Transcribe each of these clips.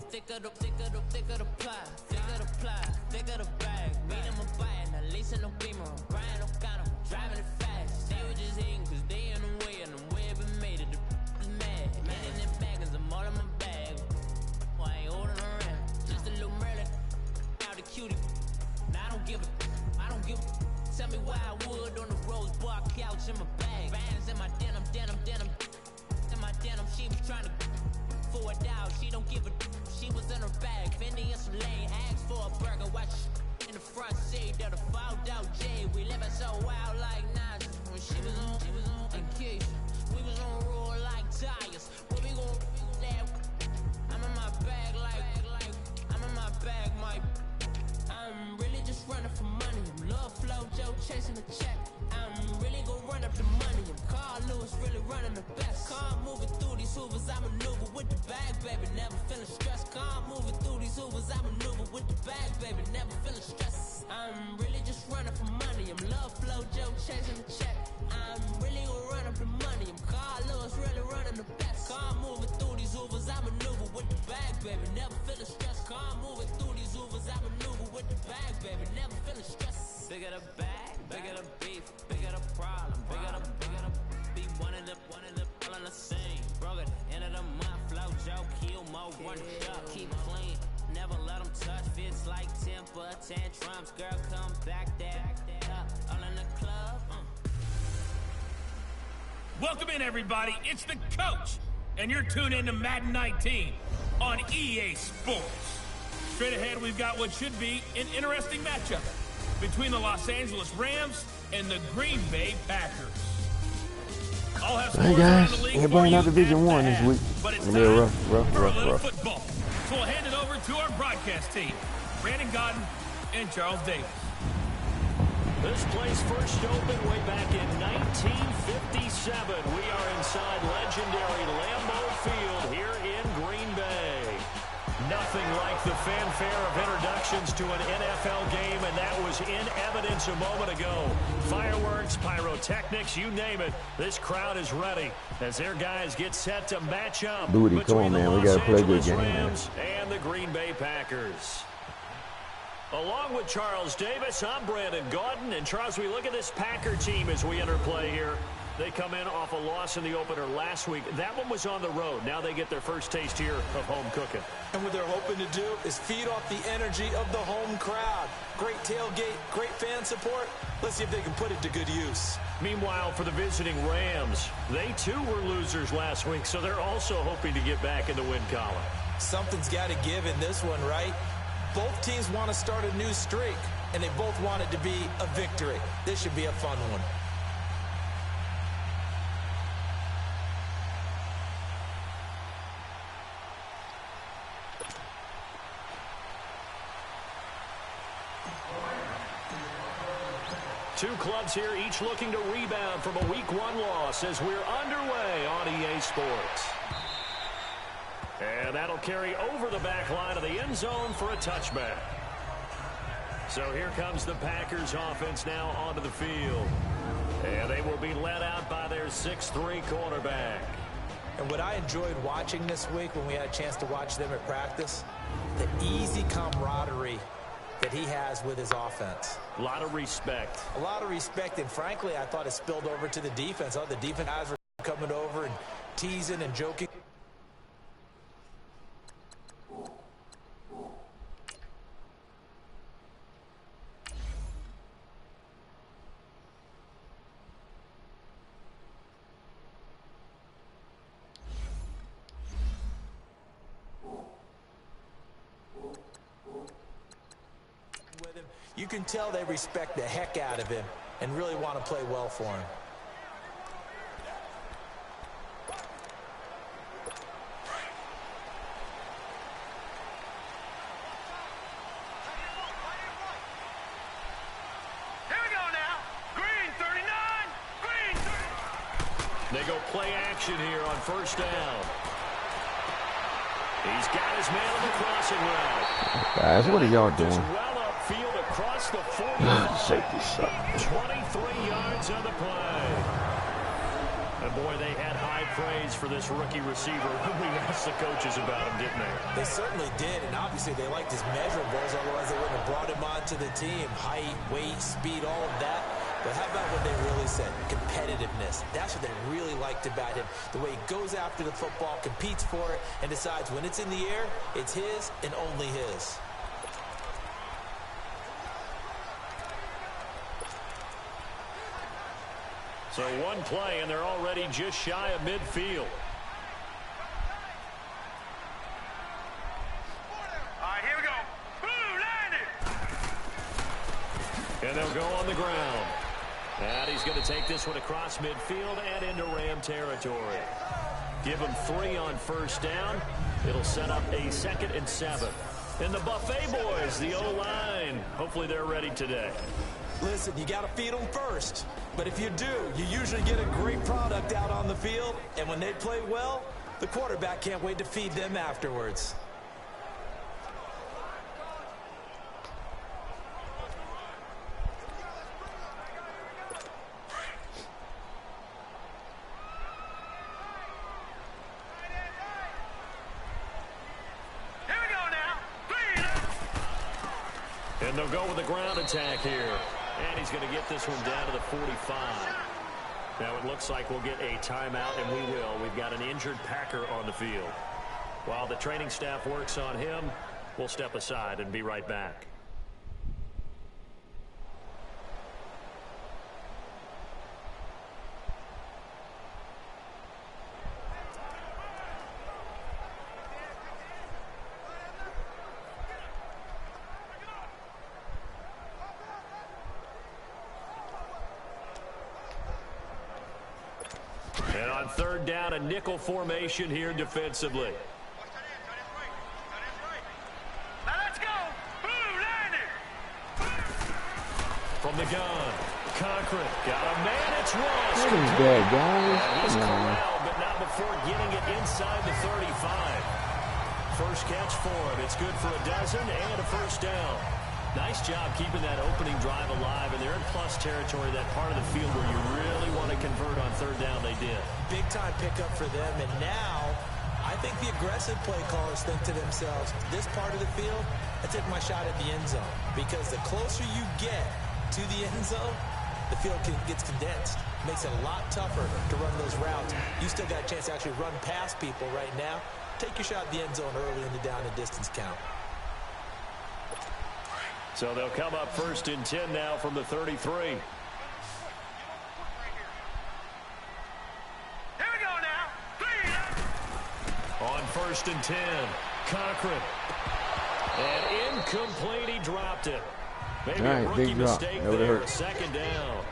thicker the pie, thicker the bag. Meet them a bite, at least in no beamer. Brian O'Connor, driving it fast. They were just hating cause they in the way, and the way it been made it, the is mad. Man in them baggins, I'm all in my bag. I ain't holding around, just a little Merlin, out the cutie. Now I don't give a. Tell me why I would on the rose bar couch in my bag. Bands in my denim. In my denim, she was trying to for a doubt. She don't give a. She was in her bag. Fendi in some lane, asked for a burger. Watch in the front seat of the fouled out J. We living so wild like Nas. When she was on vacation, we was on roll like tires. What we gon' that? I'm in my bag like I'm in my bag, Mike. I'm really just running for money. Love flow, Joe chasing the check. I'm really gonna run up the money. I'm Carl Lewis, really running the best. Car moving through these hoovers, I maneuver with the bag, baby. Never feeling stressed. Car moving through these hoovers, I maneuver with the bag, baby. Never feeling stressed. I'm really just running for money. I'm love flow, Joe chasing the check. I'm really gonna run up the money. I'm Carl Lewis, really running the best. Car moving through these hoovers, I maneuver with the bag, baby. Never feeling stressed. Car moving through these hoovers, I maneuver with the bag, baby. Never feeling stressed. Bigger the bag, bigger the beef, bigger the problem, bigger the be one of the all in the same. Broke at the end of the month, flow Joe, kill mo, run up, keep clean, never let them touch. Fits like temper tantrums, girl come back there, all in the club. Welcome in everybody, it's the coach, and you're tuned in to Madden 19 on EA Sports. Straight ahead, we've got what should be an interesting matchup between the Los Angeles Rams and the Green Bay Packers. Hey guys, everybody not Division 1 this week. But it's rough. Football. So we'll hand it over to our broadcast team, Brandon Godden and Charles Davis. This place first opened way back in 1957. We are inside legendary Lambeau Field here in Green Bay. Nothing like the fanfare of introductions to an NFL game, and that was in evidence a moment ago. Fireworks, pyrotechnics, you name it. This crowd is ready as their guys get set to match up Booty, come on, man. We got to play a good game, Rams and the Green Bay Packers. Along with Charles Davis, I'm Brandon Gaudin. And Charles, we look at this Packer team as we enter play here. They come in off a loss in the opener last week. That one was on the road. Now they get their first taste here of home cooking. And what they're hoping to do is feed off the energy of the home crowd. Great tailgate, great fan support. Let's see if they can put it to good use. Meanwhile, for the visiting Rams, they too were losers last week, so they're also hoping to get back in the win column. Something's got to give in this one, right? Both teams want to start a new streak, and they both want it to be a victory. This should be a fun one. Two clubs here, each looking to rebound from a Week 1 loss as we're underway on EA Sports. And that'll carry over the back line of the end zone for a touchback. So here comes the Packers offense now onto the field. And they will be led out by their 6'3" cornerback. And what I enjoyed watching this week when we had a chance to watch them at practice, the easy camaraderie that he has with his offense. A lot of respect. A lot of respect, and frankly, I thought it spilled over to the defense. The defense guys were coming over and teasing and joking. You can tell they respect the heck out of him and really want to play well for him. Here we go now. Green 39. Green 39. They go play action here on first down. He's got his man on the crossing route. Guys, what are y'all doing? Well upfield across the 40. Safety suck. 23 yards on the play. And boy, they had high praise for this rookie receiver when we asked the coaches about him, didn't they? They certainly did, and obviously they liked his measurables, otherwise they wouldn't have brought him onto the team. Height, weight, speed, all of that. But how about what they really said? Competitiveness. That's what they really liked about him. The way he goes after the football, competes for it, and decides when it's in the air, it's his and only his. So one play, and they're already just shy of midfield. All right, here we go. Boom, landed. And they'll go on the ground. And he's going to take this one across midfield and into Ram territory. Give him 3 on first down. It'll set up a 2nd and 7. And the Buffet boys, the O-line, hopefully they're ready today. Listen, you got to feed them first. But if you do, you usually get a great product out on the field. And when they play well, the quarterback can't wait to feed them afterwards. Here we go now. 3. And they'll go with the ground attack here. And he's going to get this one down to the 45. Now it looks like we'll get a timeout, and we will. We've got an injured Packer on the field. While the training staff works on him, we'll step aside and be right back. And on third down, a nickel formation here defensively. Now let's go. Boom, landed. From the gun, Cochran got a man. It's Ross. What is that, guys? He's Come on. corralled, but not before getting it inside the 35. First catch for him. It's good for a dozen and a first down. Nice job keeping that opening drive alive, and they're in plus territory, that part of the field where you really want to convert on third down. They did. Big-time pickup for them, and now I think the aggressive play callers think to themselves, this part of the field, I take my shot at the end zone, because the closer you get to the end zone, the field gets condensed. Makes it a lot tougher to run those routes. You still got a chance to actually run past people right now. Take your shot at the end zone early in the down and distance count. So they'll come up 1st and 10 now from the 33. Here we go now. 3. On 1st and 10, Cochran. And incomplete, he dropped it. Maybe All right, a rookie big drop. mistake That would there. hurt. 2nd down.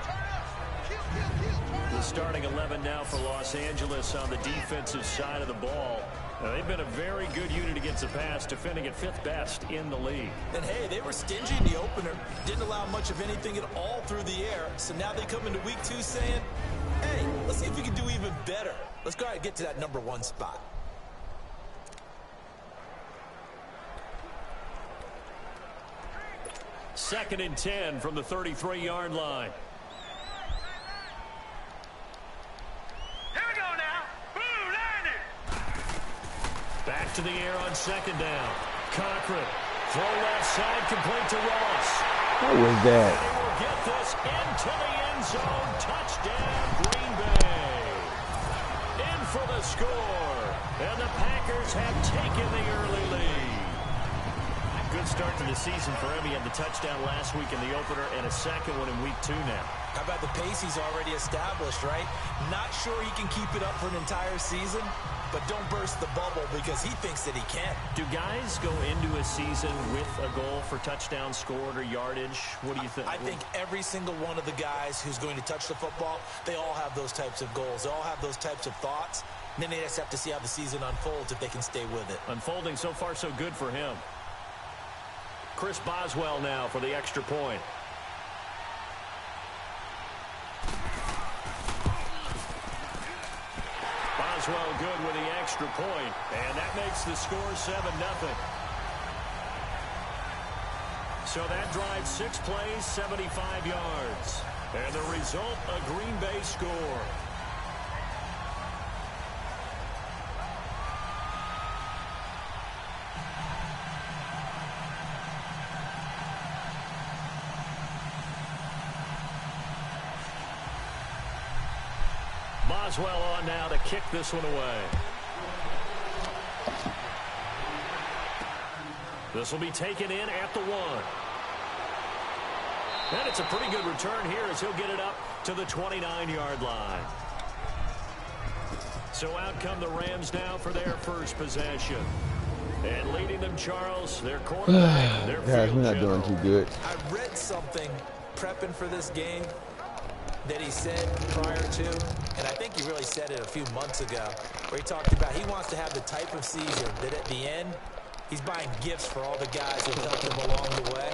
The starting 11 now for Los Angeles on the defensive side of the ball. Now, they've been a very good unit against the pass, defending at 5th best in the league. And hey, they were stingy in the opener. Didn't allow much of anything at all through the air. So now they come into week 2 saying, hey, let's see if we can do even better. Let's go ahead and get to that number 1 spot. Second and 10 from the 33-yard line. Here we go now. Boom, landed. Back to the air on 2nd down. Cochran. Throw left side, complete to Ross. What was that? They will get this into the end zone. Touchdown, Green Bay. In for the score. And the Packers have taken the early lead. Good start to the season for him. He had the touchdown last week in the opener and a second one in week 2 now. How about the pace he's already established, right? Not sure he can keep it up for an entire season, but don't burst the bubble because he thinks that he can. Do guys go into a season with a goal for touchdown scored or yardage? What do you think? I think every single one of the guys who's going to touch the football, they all have those types of goals. They all have those types of thoughts. And then they just have to see how the season unfolds if they can stay with it. Unfolding so far so good for him. Chris Boswell now for the extra point. Boswell good with the extra point, and that makes the score 7-0. So that drives 6 plays, 75 yards. And the result, a Green Bay score. Boswell on now to kick this one away. This will be taken in at the 1. And it's a pretty good return here as he'll get it up to the 29-yard line. So out come the Rams now for their first possession. And leading them, Charles, their quarterback, their Guys, we're not general. doing too good. I read something prepping for this game that he said prior to, and I think he really said it a few months ago, where he talked about he wants to have the type of season that at the end, he's buying gifts for all the guys who helped him along the way.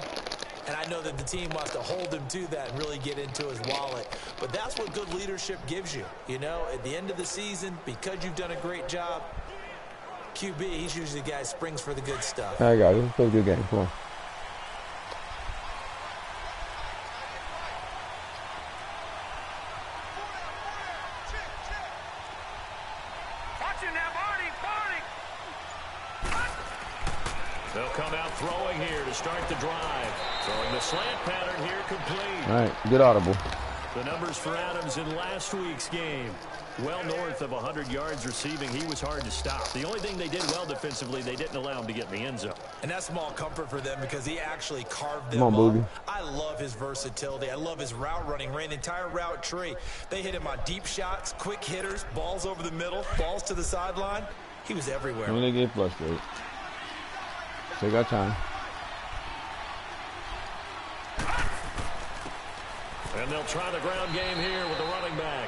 And I know that the team wants to hold him to that and really get into his wallet. But that's what good leadership gives you. You know, at the end of the season, because you've done a great job, QB, he's usually the guy who springs for the good stuff. All right, guys, let's play a good game. Come on. Watching now, Barney. They'll come out throwing here to start the drive. Throwing the slant pattern here complete. All right, good audible. The numbers for Adams in last week's game. Well north of 100 yards receiving. He was hard to stop. The only thing they did well defensively, they didn't allow him to get in the end zone. And that's small comfort for them because he actually carved them Come on, Boogie. up. I love his versatility. I love his route running. Ran the entire route tree. They hit him on deep shots, quick hitters, balls over the middle, balls to the sideline. He was everywhere. When they get frustrated. Take our time. And they'll try the ground game here with the running back.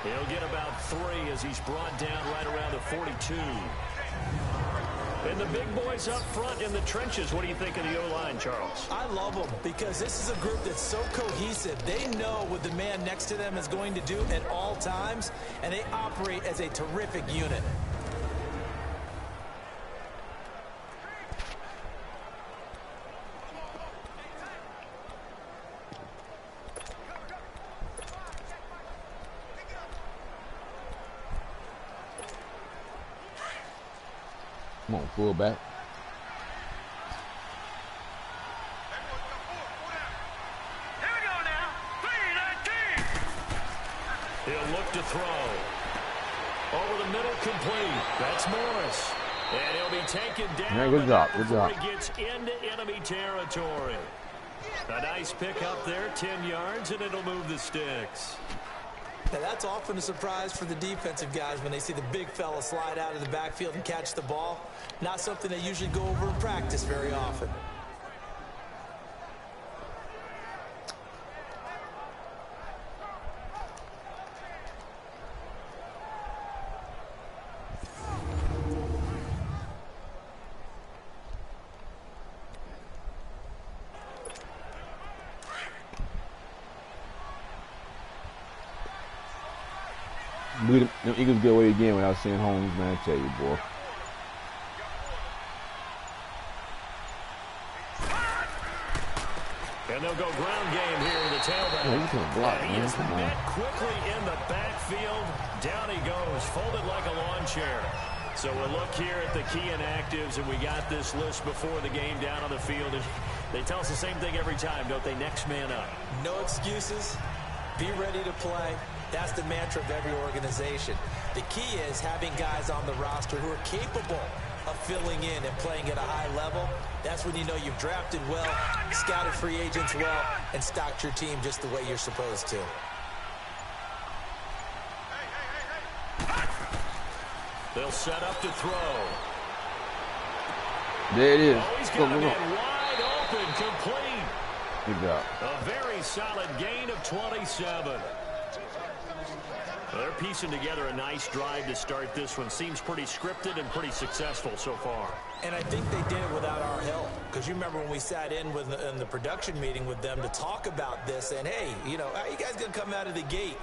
He'll get about 3 as he's brought down right around the 42. And the big boys up front in the trenches. What do you think of the O-line, Charles? I love them because this is a group that's so cohesive. They know what the man next to them is going to do at all times, and they operate as a terrific unit. Come on, fullback. Here we go now. 3-19. He'll look to throw. Over the middle, complete. That's Morris. And he'll be taken down. Yeah, good job, good before job. he gets into enemy territory. A nice pick up there, 10 yards, and it'll move the sticks. Now, that's often a surprise for the defensive guys when they see the big fella slide out of the backfield and catch the ball. Not something they usually go over in practice very often. Them Eagles get away again without seeing Holmes, man. I tell you, boy. And they'll go ground game here with the tailback. Yeah, he's gonna block, And he man. is Come on. met quickly in the backfield. Down he goes, folded like a lawn chair. So we'll look here at the key inactives, and we got this list before the game down on the field. And they tell us the same thing every time, don't they? Next man up. No excuses. Be ready to play. That's the mantra of every organization. The key is having guys on the roster who are capable of filling in and playing at a high level. That's when you know you've drafted well, scouted free agents well, and stocked your team just the way you're supposed to. They'll set up to throw. There it is. Oh, he's Go, got go, him go. in wide open, complete. Good job. A very solid gain of 27. They're piecing together a nice drive to start this one. Seems pretty scripted and pretty successful so far. And I think they did it without our help. Because you remember when we sat in the production meeting with them to talk about this, and hey, you know, how you guys going to come out of the gate?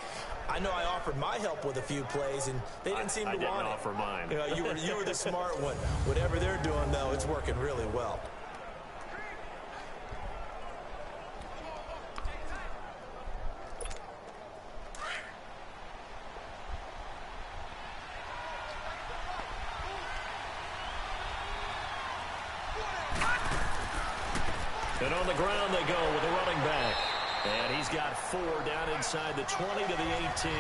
I know I offered my help with a few plays, and they didn't seem to want it. I didn't offer mine. You know, you were the smart one. Whatever they're doing, though, it's working really well. And on the ground they go with a running back. And he's got 4 down inside the 20 to the 18.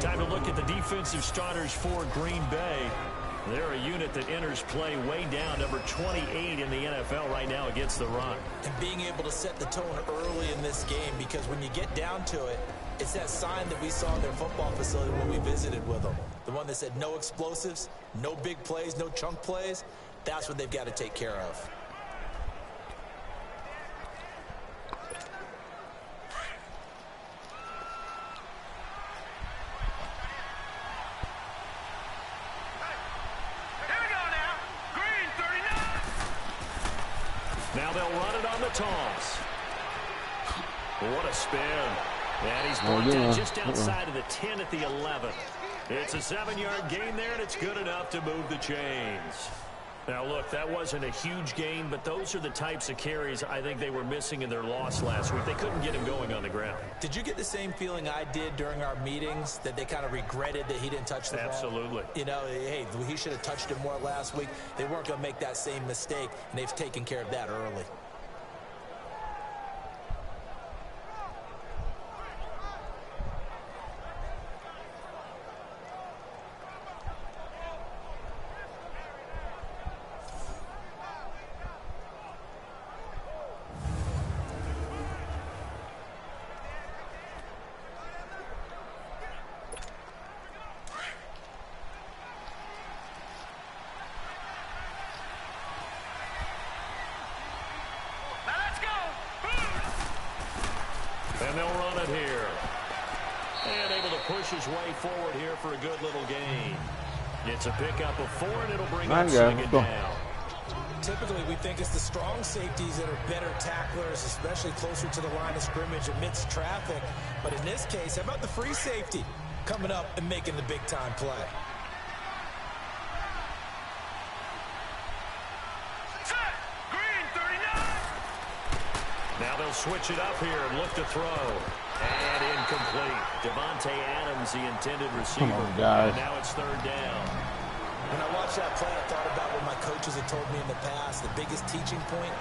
Time to look at the defensive starters for Green Bay. They're a unit that enters play way down, number 28 in the NFL right now against the run. And being able to set the tone early in this game, because when you get down to it, it's that sign that we saw in their football facility when we visited with them. The one that said no explosives, no big plays, no chunk plays. That's what they've got to take care of. Now they'll run it on the toss. What a spin. And he's brought down just outside of the 10 at the 11. It's a 7-yard gain there, and it's good enough to move the chains. Now, look, that wasn't a huge gain, but those are the types of carries I think they were missing in their loss last week. They couldn't get him going on the ground. Did you get the same feeling I did during our meetings, that they kind of regretted that he didn't touch the ball? Absolutely. You know, hey, he should have touched it more last week. They weren't going to make that same mistake, and they've taken care of that early. And they'll run it here. And able to push his way forward here for a good little gain. It's a pickup of 4, and it'll bring up second down. Typically, we think it's the strong safeties that are better tacklers, especially closer to the line of scrimmage amidst traffic. But in this case, how about the free safety coming up and making the big-time play? Now they'll switch it up here and look to throw. And incomplete. Devontae Adams, the intended receiver. Come on, guys. And now it's third down. When I watched that play, I thought about what my coaches had told me in the past. The biggest teaching point,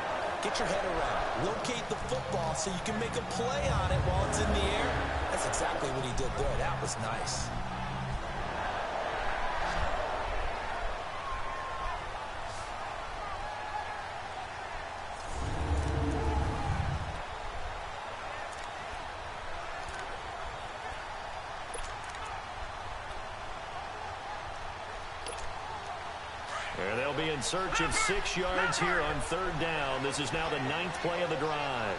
get your head around. Locate the football so you can make a play on it while it's in the air. That's exactly what he did there. That was nice. And they'll be in search of 6 yards here on third down. This is now the 9th play of the drive.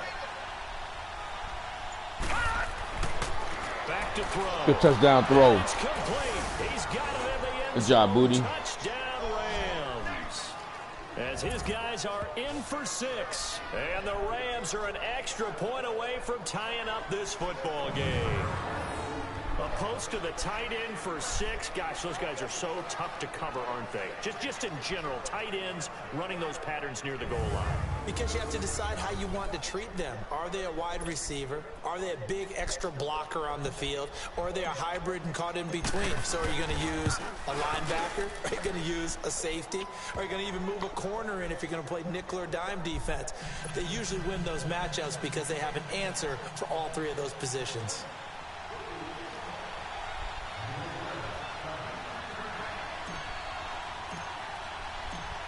Back to throw. Good touchdown throw. It's complete. He's got it in the end. Good job, Booty. Touchdown Rams. As his guys are in for 6. And the Rams are an extra point away from tying up this football game. A post to the tight end for 6. Gosh, those guys are so tough to cover, aren't they? Just in general, tight ends running those patterns near the goal line. Because you have to decide how you want to treat them. Are they a wide receiver? Are they a big extra blocker on the field? Or are they a hybrid and caught in between? So are you going to use a linebacker? Are you going to use a safety? Are you going to even move a corner in if you're going to play nickel or dime defense? They usually win those matchups because they have an answer for all 3 of those positions.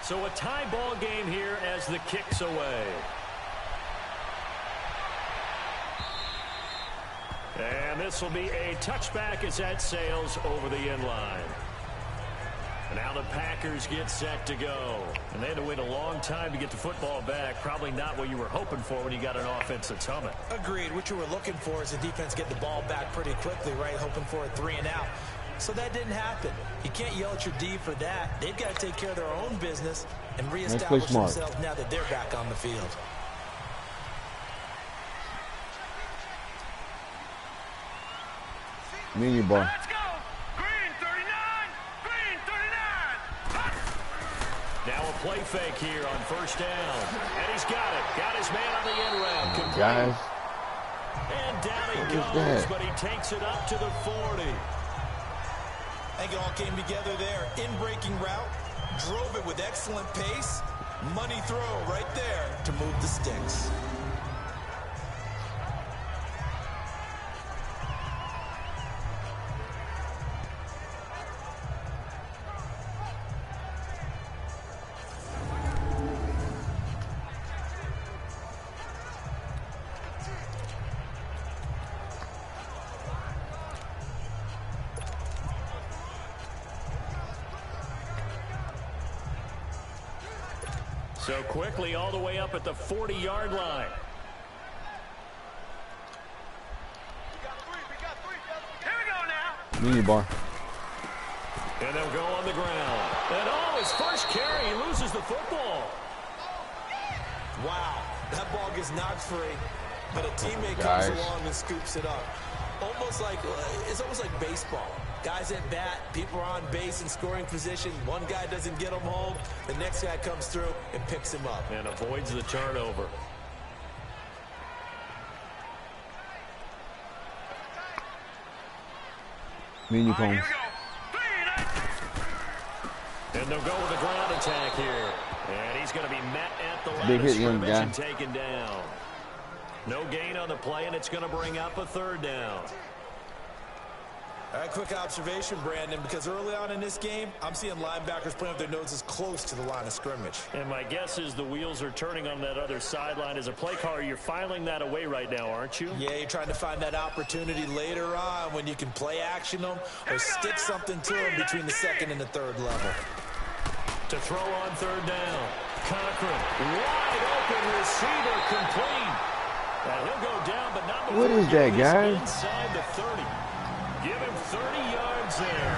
So a tie ball game here as the kick's away. And this will be a touchback as that sails over the end line. And now the Packers get set to go. And they had to wait a long time to get the football back. Probably not what you were hoping for when you got an offense that's humming. Agreed. What you were looking for is the defense get the ball back pretty quickly, right? Hoping for a 3 and out. So that didn't happen. You can't yell at your D for that. They've got to take care of their own business and reestablish themselves now that they're back on the field. Menu ball. Let's go. Green 39. Green 39. Now a play fake here on first down. And he's got it. Got his man on the end route. Guys. And down he goes, but he takes it up to the 40. I think it all came together there. In-breaking route, drove it with excellent pace. Money throw right there to move the sticks. So quickly all the way up at the 40-yard line. Here we go now. Mini bar. And they'll go on the ground. And his first carry, he loses the football. Wow, that ball gets knocked free, but a teammate comes along and scoops it up. It's almost like baseball. Guys at bat, people are on base in scoring position. One guy doesn't get him home. The next guy comes through and picks him up. And avoids the turnover. Mini cones. And they'll go with a ground attack here. And he's going to be met at the line Big of hit, young scrimmage guy. and taken down. No gain on the play, and it's going to bring up a third down. All right, quick observation, Brandon, because early on in this game, I'm seeing linebackers playing with their noses close to the line of scrimmage. And my guess is the wheels are turning on that other sideline. As a play caller, you're filing that away right now, aren't you? Yeah, you're trying to find that opportunity later on when you can play action them or stick something to them between the second and the third level. To throw on third down. Cochran, wide open receiver, complete. Now he'll go down, but not before What is that, guys? inside the 30. Give him 30 yards there.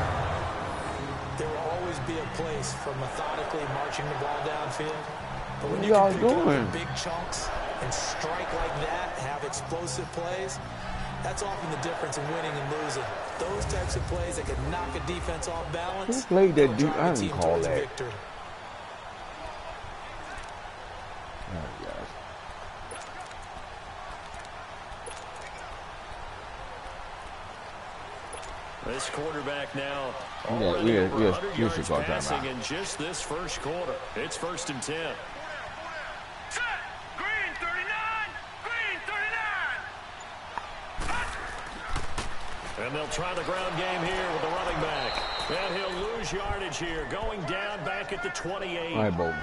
There will always be a place for methodically marching the ball downfield. But when you y'all can pick it up doing? in big chunks and strike like that, have explosive plays, that's often the difference in winning and losing. Those types of plays that can knock a defense off balance. Who played that will dude? drive I a didn't team call towards that. victory. Oh, gosh. This quarterback now Yeah, already over 100 we yards should call passing timeout. in just this first quarter. It's 1st and 10. Set. Green 39. Green 39. And they'll try the ground game here with the running back. And he'll lose yardage here, going down back at the 28. All right, Bolton.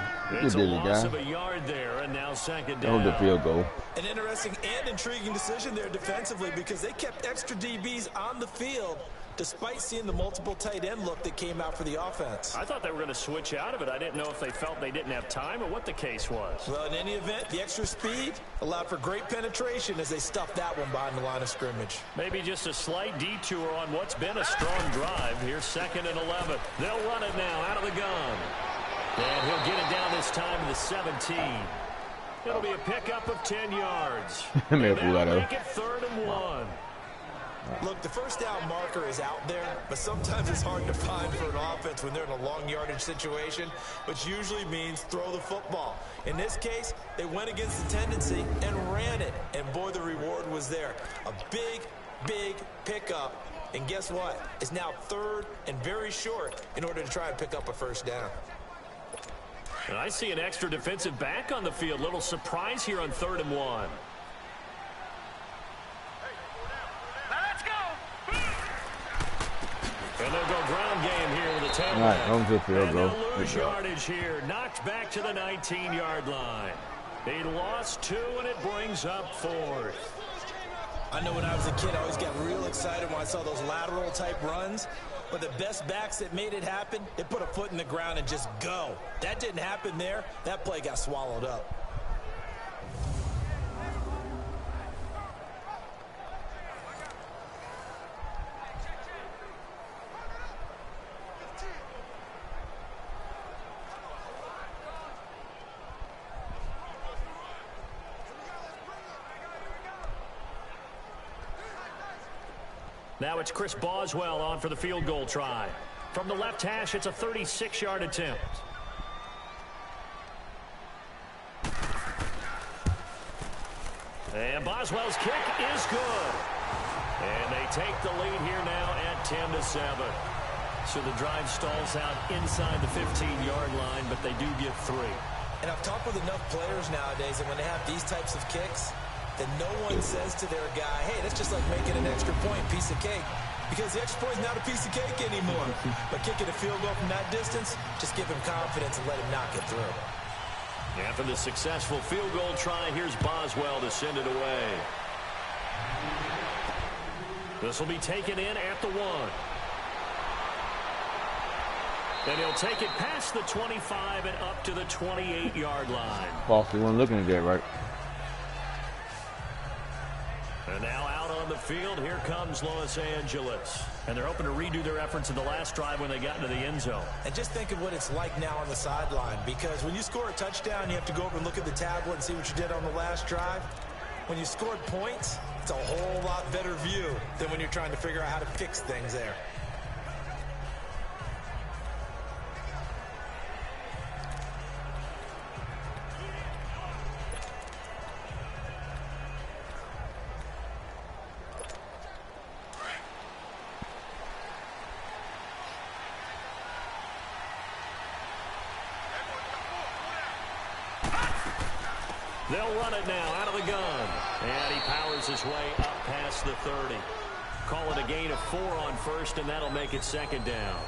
It's a Good digit, loss guy. of a yard there, and now second That was down. the field goal. An interesting and intriguing decision there defensively because they kept extra DBs on the field despite seeing the multiple tight end look that came out for the offense. I thought they were going to switch out of it. I didn't know if they felt they didn't have time or what the case was. Well, in any event, the extra speed allowed for great penetration as they stuffed that one behind the line of scrimmage. Maybe just a slight detour on what's been a strong drive. Here's 2nd and 11. They'll run it now out of the gun. And he'll get it down this time to the 17. It'll be a pickup of 10 yards. And that'll make it 3rd and 1. Look, the first down marker is out there, but sometimes it's hard to find for an offense when they're in a long yardage situation, which usually means throw the football. In this case, they went against the tendency and ran it, and boy, the reward was there. A big, big pickup, and guess what? It's now 3rd and very short in order to try and pick up a first down. And I see an extra defensive back on the field. Little surprise here on 3rd and 1. And they'll go ground game here with a 10. All right, home to field goal. And they'll lose yardage here. Knocked back to the 19-yard line. They lost 2, and it brings up 4th. I know when I was a kid, I always got real excited when I saw those lateral-type runs. But the best backs that made it happen, they put a foot in the ground and just go. That didn't happen there. That play got swallowed up. Now it's Chris Boswell on for the field goal try. From the left hash, it's a 36-yard attempt. And Boswell's kick is good. And they take the lead here now at 10-7. So the drive stalls out inside the 15-yard line, but they do get 3. And I've talked with enough players nowadays, and when they have these types of kicks, that no one says to their guy, hey, that's just like making an extra point, piece of cake. Because the extra point is not a piece of cake anymore. But kicking a field goal from that distance, just give him confidence and let him knock it through. After the successful field goal try, here's Boswell to send it away. This will be taken in at the 1. And he'll take it past the 25 and up to the 28-yard line. Boss, you weren't looking at that, right? And now out on the field, here comes Los Angeles. And they're hoping to redo their efforts in the last drive when they got into the end zone. And just think of what it's like now on the sideline, because when you score a touchdown, you have to go over and look at the tablet and see what you did on the last drive. When you scored points, it's a whole lot better view than when you're trying to figure out how to fix things there. They'll run it now out of the gun. And he powers his way up past the 30. Call it a gain of 4 on first, and that'll make it second down.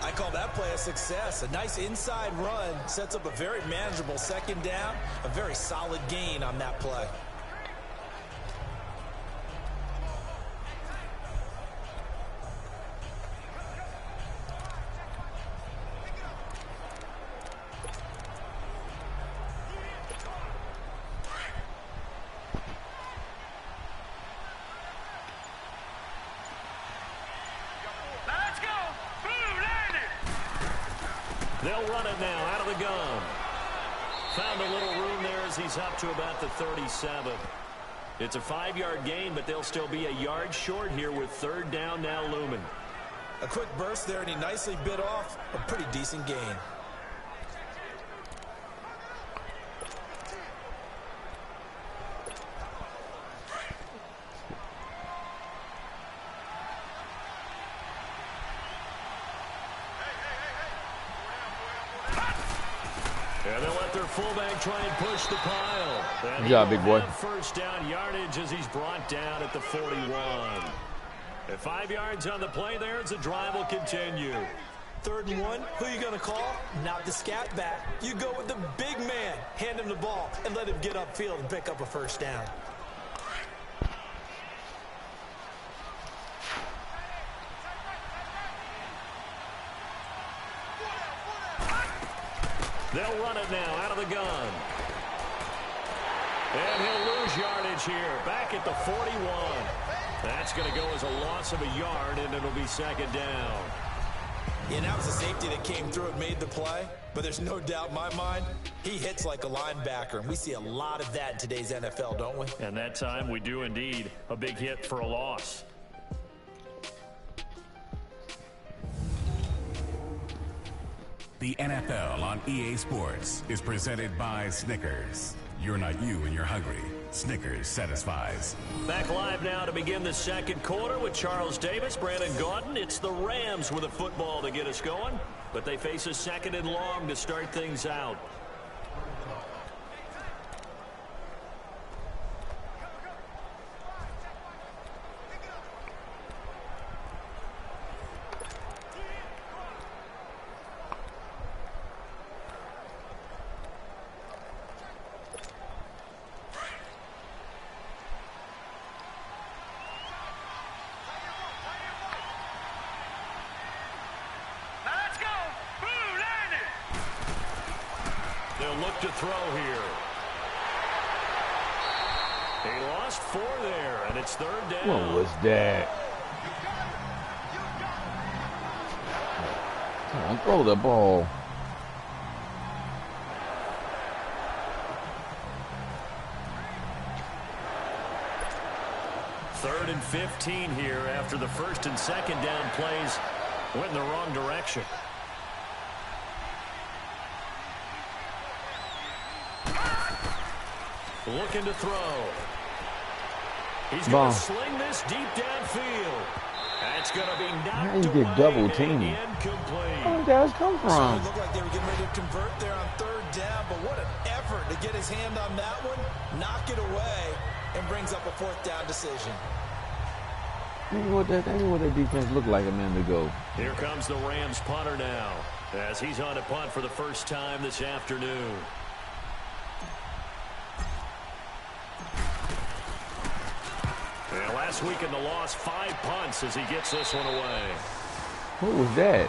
I call that play a success. A nice inside run sets up a very manageable second down. A very solid gain on that play. They'll run it now out of the gun. Found a little room there as he's up to about the 37. It's a 5-yard gain, but they'll still be a yard short here with third down now looming. A quick burst there, and he nicely bit off a pretty decent gain. And they'll let their fullback try and push the pile. Good job, big boy. First down yardage as he's brought down at the 41. At 5 yards on the play there as the drive will continue. 3rd and 1, who you going to call? Not the scat back. You go with the big man. Hand him the ball and let him get upfield and pick up a first down. They'll run it now out of the gun. And he'll lose yardage here. Back at the 41. That's going to go as a loss of a yard, and it'll be second down. Yeah, that was a safety that came through and made the play. But there's no doubt in my mind, he hits like a linebacker. And we see a lot of that in today's NFL, don't we? And that time we do indeed. A big hit for a loss. The NFL on EA Sports is presented by Snickers. You're not you when you're hungry. Snickers satisfies. Back live now to begin the second quarter with Charles Davis, Brandon Gaudin. It's the Rams with a football to get us going, but they face a 2nd and long to start things out. They'll look to throw here. He lost 4 there, and it's 3rd down. What was that? Come on, throw the ball. Third and 15 here after the 1st and 2nd down plays went in the wrong direction. Looking to throw. He's going to sling this deep downfield. That's going to be knocked away. Get double teamed. Incomplete. Where did that come from? It looked like they were getting ready to convert there on 3rd down, but what an effort to get his hand on that one, knock it away, and brings up a 4th down decision. What that defense looked like a minute ago. Here comes the Rams punter now as he's on a punt for the first time this afternoon. And last week in the loss, 5 punts as he gets this one away. What was that?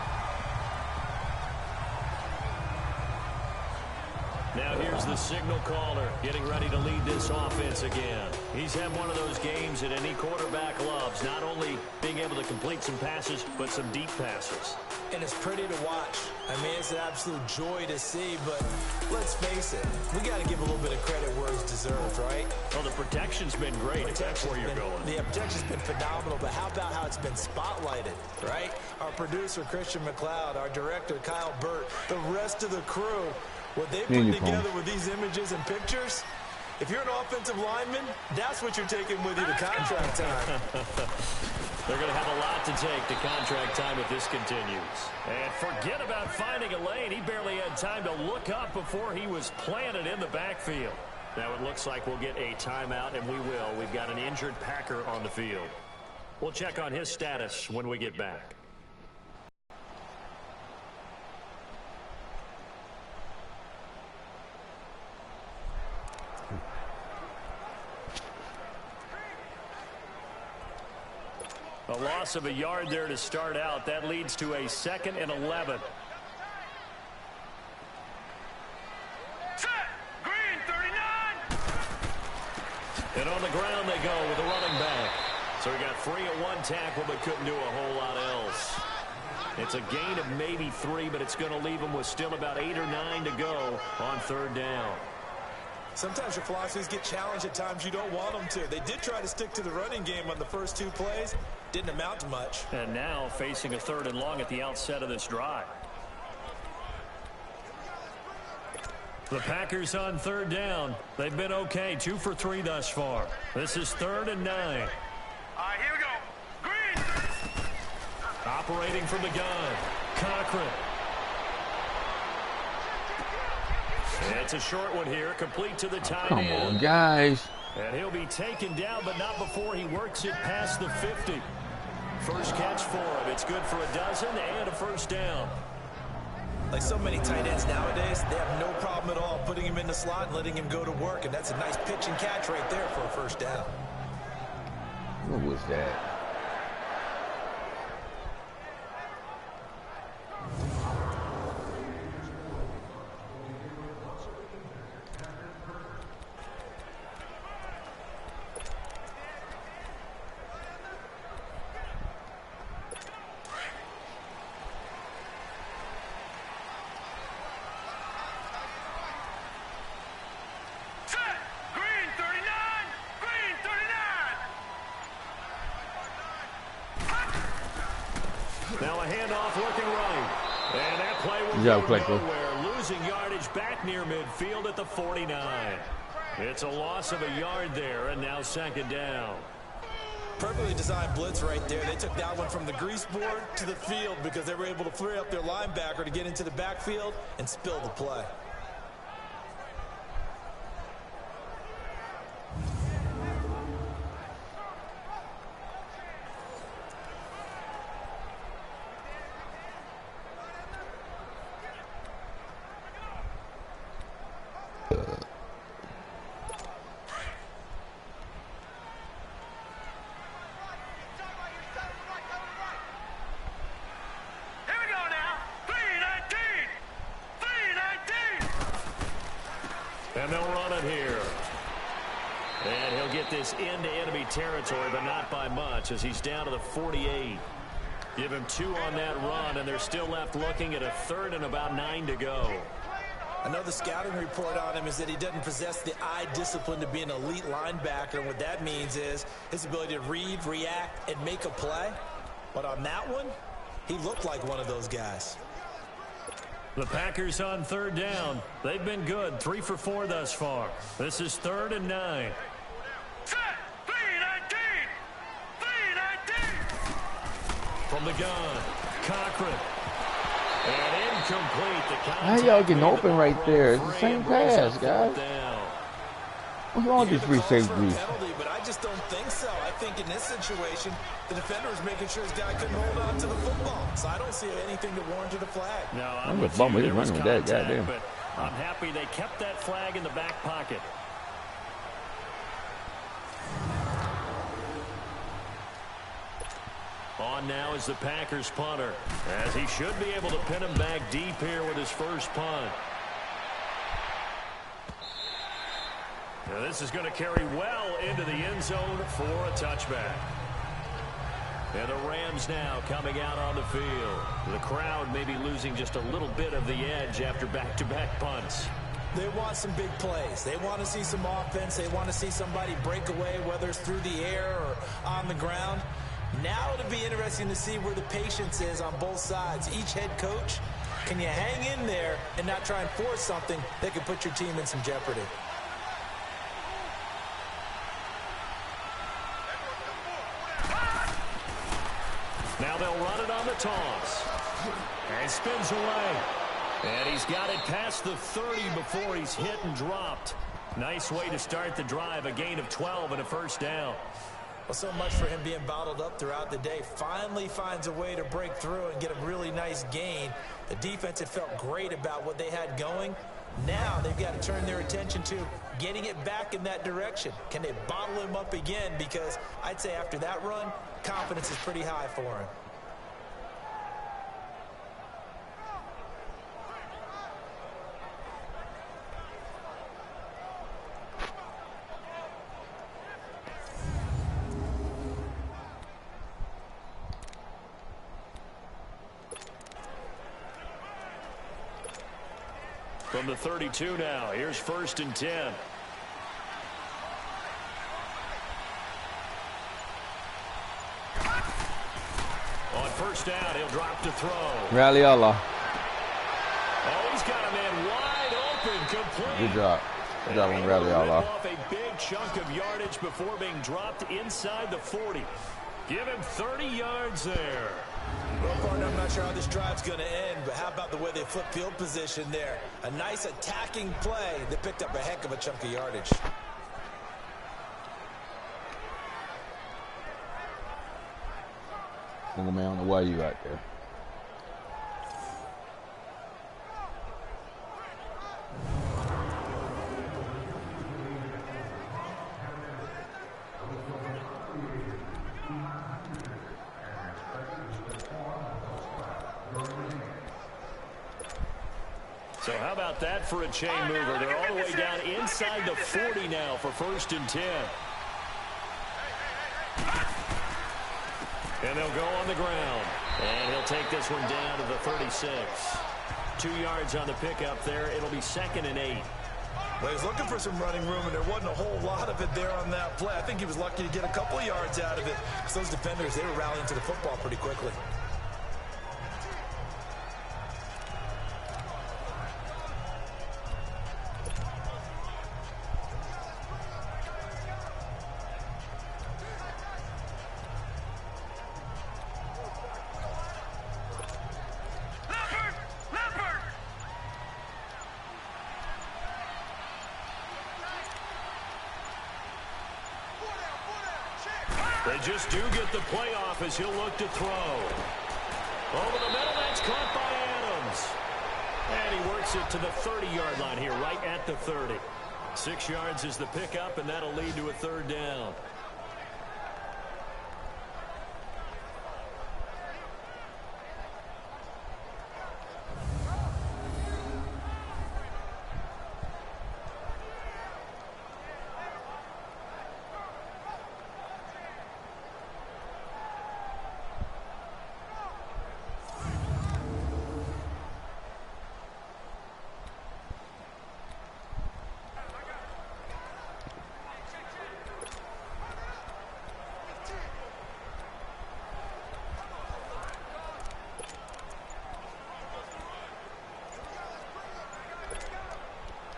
here's the signal caller getting ready to lead this offense again. He's had one of those games that any quarterback loves, not only being able to complete some passes, but some deep passes. And it's pretty to watch. I mean, it's an absolute joy to see, but let's face it, we got to give a little bit of credit where it's deserved, right? Well, the protection's been great, if that's where you're going. The protection's been phenomenal, but how about how it's been spotlighted, right? Our producer, Christian McLeod, our director, Kyle Burt, the rest of the crew, what they put together with these images and pictures, if you're an offensive lineman, that's what you're taking with you to contract time. They're going to have a lot to take to contract time if this continues. And forget about finding a lane. He barely had time to look up before he was planted in the backfield. Now it looks like we'll get a timeout, and we will. We've got an injured Packer on the field. We'll check on his status when we get back. A loss of a yard there to start out. That leads to a 2nd and 11. Set. Green 39. And on the ground they go with the running back. So he got free at one tackle but couldn't do a whole lot else. It's a gain of maybe 3, but it's going to leave him with still about 8 or 9 to go on 3rd down. Sometimes your philosophies get challenged at times you don't want them to. They did try to stick to the running game on the first 2 plays. Didn't amount to much. And now facing a 3rd and long at the outset of this drive. The Packers on 3rd down. They've been okay. 2 for 3 thus far. This is 3rd and 9. All right, here we go. Green. Operating from the gun. Cochran. It's a short one here, complete to the tight end. Come on, guys. And he'll be taken down, but not before he works it past the 50. First catch for him. It's good for a dozen and a 1st down. Like so many tight ends nowadays, they have no problem at all putting him in the slot and letting him go to work, and that's a nice pitch and catch right there for a 1st down. What was that? Now a handoff looking right. And that play will go nowhere. Losing yardage back near midfield at the 49. It's a loss of a yard there, and now 2nd down. Perfectly designed blitz right there. They took that one from the grease board to the field because they were able to free up their linebacker to get into the backfield and spill the play. And they'll run it here. And he'll get this into enemy territory, but not by much as he's down to the 48. Give him 2 on that run, and they're still left looking at a 3rd and about 9 to go. Another scouting report on him is that he doesn't possess the eye discipline to be an elite linebacker. And what that means is his ability to read, react, and make a play. But on that one, he looked like one of those guys. The Packers on 3rd down. They've been good. 3 for 4 thus far. This is 3rd and 9. Set. 319. 319. From the gun, Cochran. And incomplete. How y'all getting open right there? It's the same pass, guys. What's wrong with these free safeties? But I just don't think so. I think in this situation, the defender was making sure his guy couldn't hold on to the football. So I don't see anything to warrant a flag. No, I'm with bummer. He's running with that. Goddamn. But I'm happy they kept that flag in the back pocket. On now is the Packers punter, as he should be able to pin him back deep here with his first punt. And this is going to carry well into the end zone for a touchback. And the Rams now coming out on the field. The crowd may be losing just a little bit of the edge after back-to-back punts. They want some big plays. They want to see some offense. They want to see somebody break away, whether it's through the air or on the ground. Now it'll be interesting to see where the patience is on both sides. Each head coach, can you hang in there and not try and force something that could put your team in some jeopardy? Now they'll run it on the toss. And spins away. And he's got it past the 30 before he's hit and dropped. Nice way to start the drive. A gain of 12 and a first down. Well, so much for him being bottled up throughout the day. Finally finds a way to break through and get a really nice gain. The defense had felt great about what they had going. Now they've got to turn their attention to getting it back in that direction. Can they bottle him up again? Because I'd say after that run, confidence is pretty high for him. From the 32 now, here's 1st and 10. On first down, he'll drop to throw. Rally Allah. Oh, he's got a man wide open, complete. Good job. Good job on Rally Allah. Off a big chunk of yardage before being dropped inside the 40. Give him 30 yards there. Well, partner, I'm not sure how this drive's going to end, but how about the way they flip field position there? A nice attacking play that picked up a heck of a chunk of yardage. Uncle man, I don't know why you out there. So how about that for a chain mover? They're all the way down inside the 40 now for 1st and 10. And they'll go on the ground. And he'll take this one down to the 36. 2 yards on the pickup there. It'll be 2nd and 8. Well, he's looking for some running room, and there wasn't a whole lot of it there on that play. I think he was lucky to get a couple of yards out of it. Because those defenders, they were rallying to the football pretty quickly. They just do get the playoff as he'll look to throw. Over the middle, that's caught by Adams. And he works it to the 30-yard line here, right at the 30. 6 yards is the pickup, and that'll lead to a 3rd down.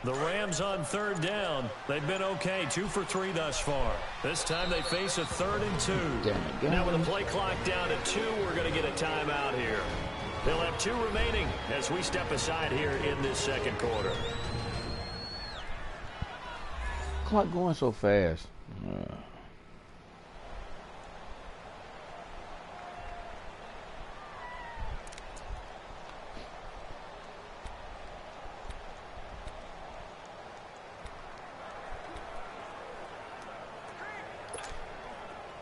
The Rams on 3rd down. They've been okay, 2 for 3 thus far. This time they face a 3rd and 2. Now with the play clock down to 2, we're going to get a timeout here. They'll have 2 remaining as we step aside here in this 2nd quarter. Clock going so fast.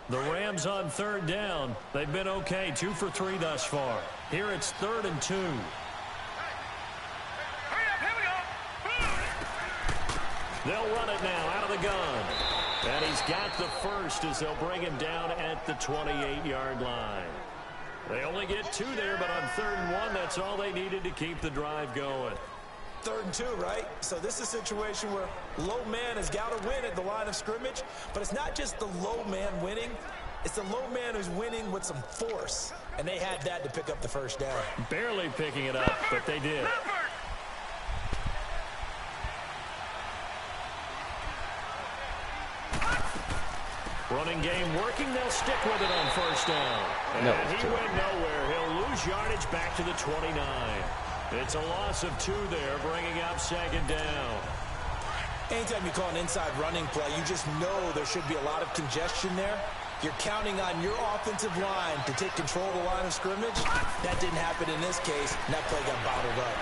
The Rams on 3rd down. They've been okay, 2 for 3 thus far. Here it's 3rd and 2. They'll run it now out of the gun. And he's got the first as they'll bring him down at the 28-yard line. They only get 2 there, but on 3rd and 1, that's all they needed to keep the drive going. 3rd and 2, right? So this is a situation where low man has got to win at the line of scrimmage, but it's not just the low man winning. It's the low man who's winning with some force, and they had that to pick up the first down. Barely picking it up, but they did. Running game working. They'll stick with it on 1st down. And he went nowhere. He'll lose yardage back to the 29. It's a loss of 2 there, bringing up 2nd down. Anytime you call an inside running play, you just know there should be a lot of congestion there. You're counting on your offensive line to take control of the line of scrimmage. That didn't happen in this case, and that play got bottled up.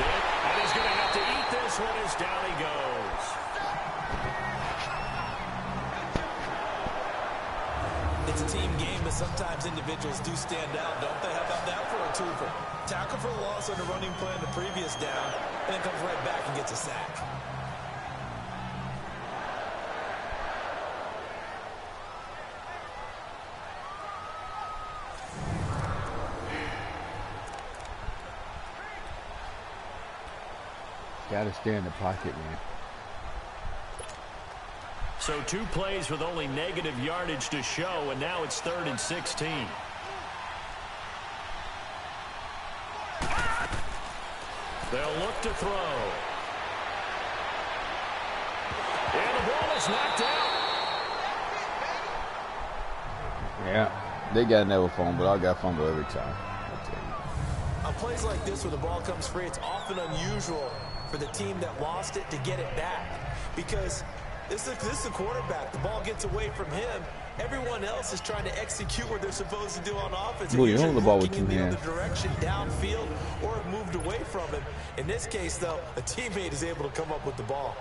And he's going to have to eat this one as down he goes. It's a team game, but sometimes individuals do stand out, don't they? How about that for a twofer? Tackle for a loss on the running play in the previous down, and then comes right back and gets a sack. Gotta stay in the pocket, man. So 2 plays with only negative yardage to show, and now it's 3rd and 16. They'll look to throw. And the ball is knocked out. Yeah, they got never fumble, but I got fumble every time. I tell you. On plays like this where the ball comes free, it's often unusual for the team that lost it to get it back, because this is the quarterback. The ball gets away from him. Everyone else is trying to execute what they're supposed to do on offense. Boy, you hold the ball with 2 in the hands. other direction, downfield, or have moved away from him. In this case, though, a teammate is able to come up with the ball.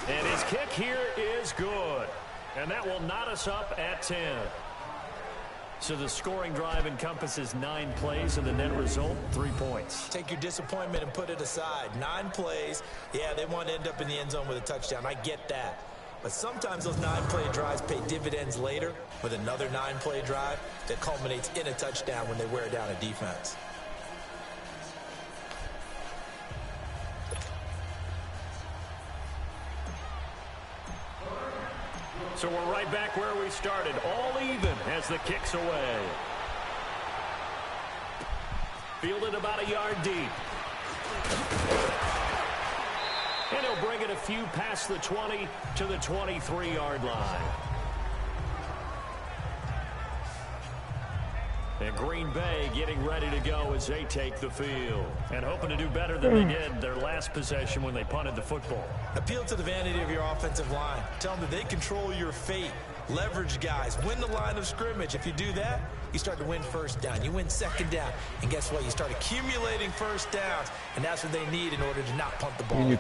And his kick here is good. And that will knot us up at 10. So the scoring drive encompasses 9 plays, and the net result, 3 points. Take your disappointment and put it aside. 9 plays. Yeah, they want to end up in the end zone with a touchdown. I get that. But sometimes those 9-play drives pay dividends later with another 9-play drive that culminates in a touchdown when they wear down a defense. So we're right back where we started, all even as the kick's away. Fielded about a yard deep. And he'll bring it a few past the 20 to the 23-yard line. And Green Bay getting ready to go as they take the field. And hoping to do better than they did their last possession when they punted the football. Appeal to the vanity of your offensive line. Tell them that they control your fate. Leverage guys. Win the line of scrimmage. If you do that, you start to win 1st down. You win 2nd down. And guess what? You start accumulating 1st downs. And that's what they need in order to not punt the ball again. Here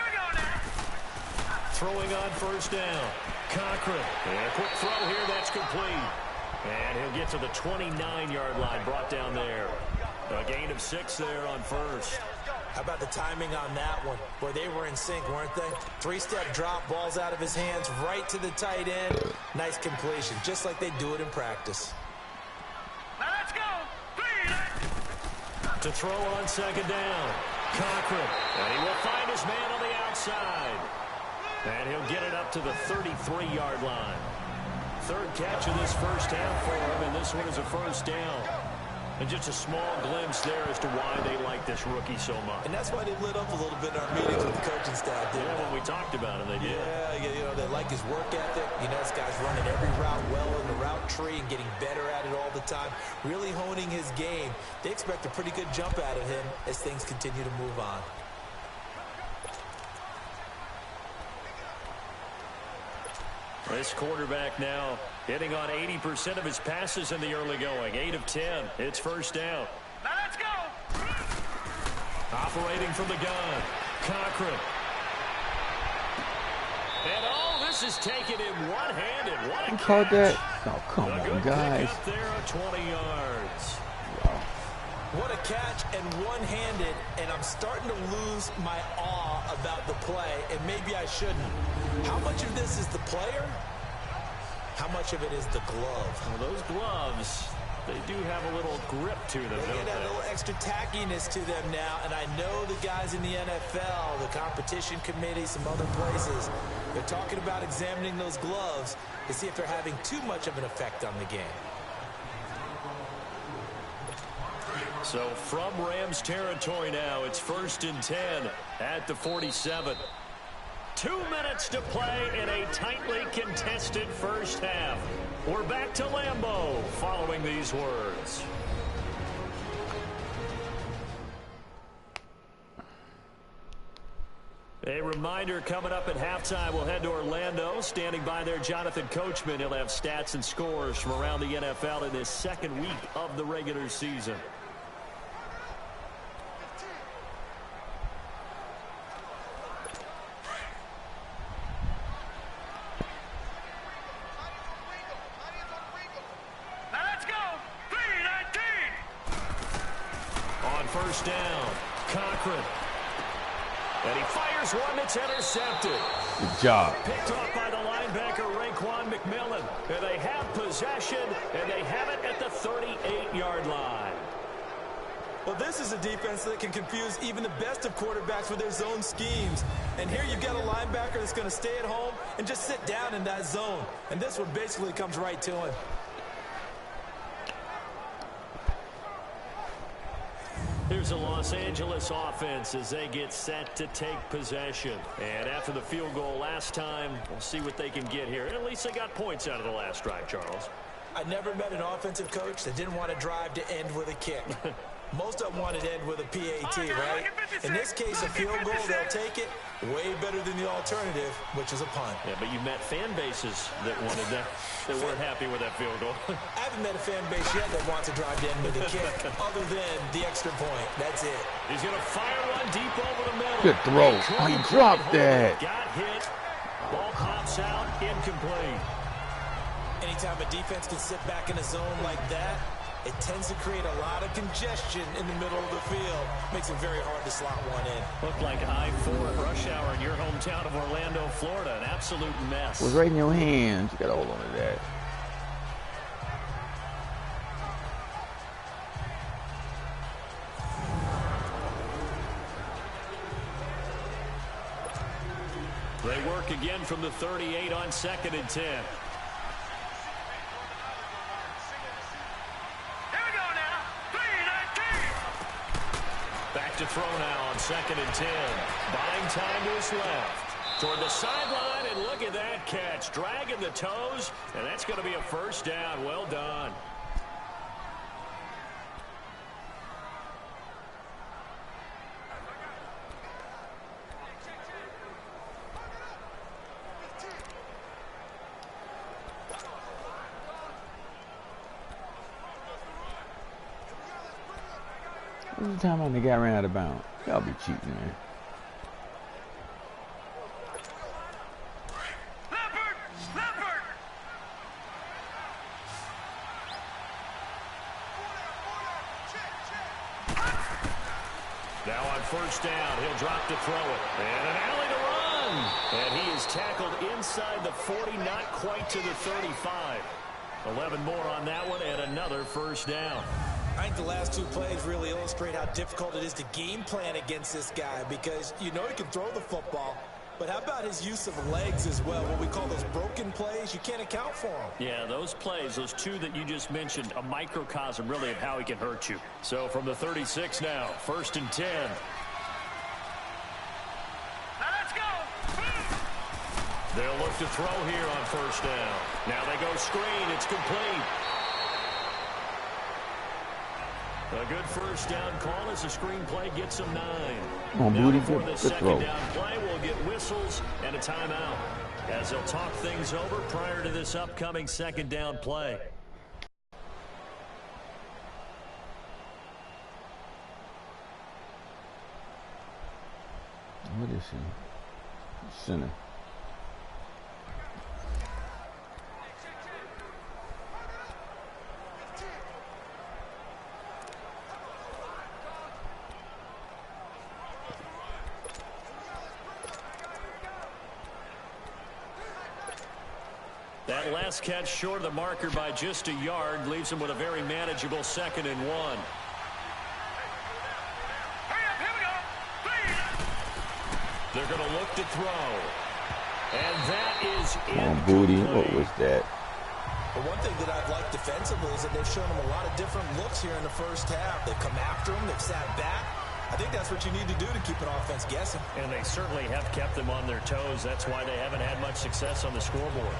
we go now. Throwing on 1st down. Cochran. And a quick throw here. That's complete. And he'll get to the 29-yard line, brought down there. A gain of 6 there on 1st. How about the timing on that one, where they were in sync, weren't they? 3-step drop, balls out of his hands, right to the tight end. Nice completion, just like they do it in practice. Now let's go. Clean. To throw on 2nd down. Cochran. And he will find his man on the outside. And he'll get it up to the 33-yard line. 3rd catch of this first half for him, and this one is a 1st down. And just a small glimpse there as to why they like this rookie so much. And that's why they lit up a little bit in our meetings with the coaching staff. Yeah, when we talked about him, they did. Yeah, you know, they like his work ethic. You know, this guy's running every route well in the route tree and getting better at it all the time, really honing his game. They expect a pretty good jump out of him as things continue to move on. This quarterback now hitting on 80% of his passes in the early going. 8 of 10. It's 1st down. Now let's go. Operating from the gun. Cochran. And this is taken in one-handed. What a You caught that? catch. Oh, come A on, good guys. pick up there of 20 yards. What a catch, and one-handed, and I'm starting to lose my awe about the play, and maybe I shouldn't. How much of this is the player? How much of it is the glove? Well, those gloves, they do have a little grip to them, They don't get a they? little extra tackiness to them now, and I know the guys in the NFL, the competition committee, some other places, they're talking about examining those gloves to see if they're having too much of an effect on the game. So from Rams territory now, it's 1st and 10 at the 47. 2 minutes to play in a tightly contested first half. We're back to Lambeau following these words. A reminder, coming up at halftime, we'll head to Orlando. Standing by there, Jonathan Coachman. He'll have stats and scores from around the NFL in this second week of the regular season. First down, Cochran. And he fires one that's intercepted. Good job. Picked off by the linebacker, Raekwon McMillan. And they have possession, and they have it at the 38-yard line. Well, this is a defense that can confuse even the best of quarterbacks with their zone schemes. And here you've got a linebacker that's going to stay at home and just sit down in that zone. And this one basically comes right to him. Here's the Los Angeles offense as they get set to take possession. And after the field goal last time, we'll see what they can get here. At least they got points out of the last drive, Charles. I never met an offensive coach that didn't want to drive to end with a kick. Most of them wanted to end with a PAT, right? In this case, a field goal, they'll take it. Way better than the alternative, which is a punt. Yeah, but you've met fan bases that wanted that, that weren't happy with that field goal. I haven't met a fan base yet that wants to drive to end with a kick, other than the extra point. That's it. He's going to fire one deep over the middle. Good throw. Oh, he dropped that. Got hit. Ball pops out, incomplete. Anytime a defense can sit back in a zone like that, it tends to create a lot of congestion in the middle of the field. Makes it very hard to slot one in. Looked like I-4 rush hour in your hometown of Orlando, Florida. An absolute mess. It was right in your hands. You got to hold on to that. They work again from the 38 on 2nd and 10. Back to throw now on 2nd and 10. Buying time to his left. Toward the sideline, and look at that catch. Dragging the toes, and that's going to be a first down. Well done. When's the time when they got ran out of bounds? Y'all be cheating, man. Now on first down, he'll drop to throw it. And an alley to run. And he is tackled inside the 40, not quite to the 35. 11 more on that one, and another first down. I think the last two plays really illustrate how difficult it is to game plan against this guy, because you know he can throw the football, but how about his use of legs as well? What we call those broken plays, you can't account for them. Yeah, those plays, those two that you just mentioned, a microcosm really of how he can hurt you. So from the 36 now, 1st and 10. Now let's go. They'll look to throw here on first down. Now they go screen. It's complete. A good first down call as the screen play gets him 9. Come on, now Booty, before good the second throw. down play, we'll get whistles and a timeout as they'll talk things over prior to this upcoming second down play. What is he? Center. That last catch short of the marker by just a yard leaves him with a very manageable 2nd and 1. They're going to look to throw. And that is Booty. What was that? But one thing that I've liked defensively is that they've shown him a lot of different looks here in the first half. They've come after him. They've sat back. I think that's what you need to do to keep an offense guessing. And they certainly have kept them on their toes. That's why they haven't had much success on the scoreboard.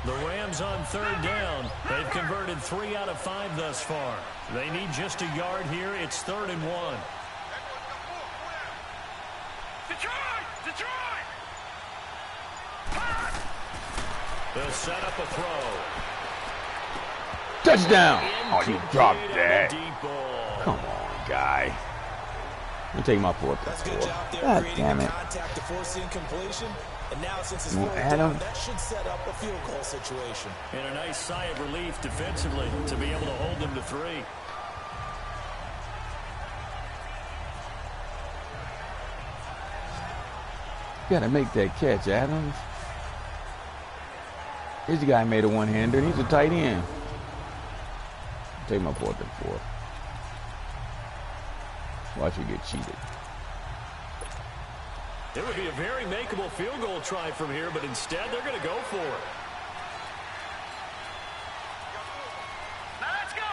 The Rams on 3rd down. They've converted 3 out of 5 thus far. They need just a yard here. It's 3rd and 1. Detroit! They'll set up a throw. Touchdown! Oh, you dropped that. Come on, guy. I'm taking my 4th That's a and good 4. job there God creating damn the it. contact to force the incompletion. And now since it's Well, 4th Adam. down, that should set up a field goal situation. And a nice sigh of relief defensively to be able to hold them to 3. You gotta make that catch, Adams. This guy made a one-hander, and he's a tight end. Take my 4th and 4. Watch you get cheated. It would be a very makeable field goal try from here, but instead they're going to go for it. Now let's go!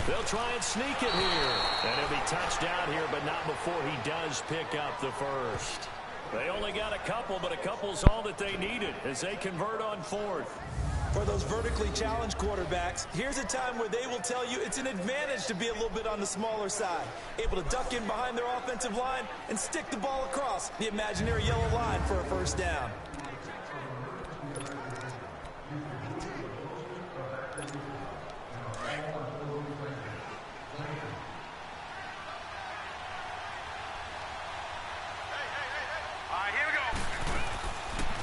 They'll try and sneak it here. And he'll be touched out here, but not before he does pick up the first. They only got a couple, but a couple's all that they needed as they convert on 4th. For those vertically challenged quarterbacks, here's a time where they will tell you it's an advantage to be a little bit on the smaller side. Able to duck in behind their offensive line and stick the ball across the imaginary yellow line for a first down.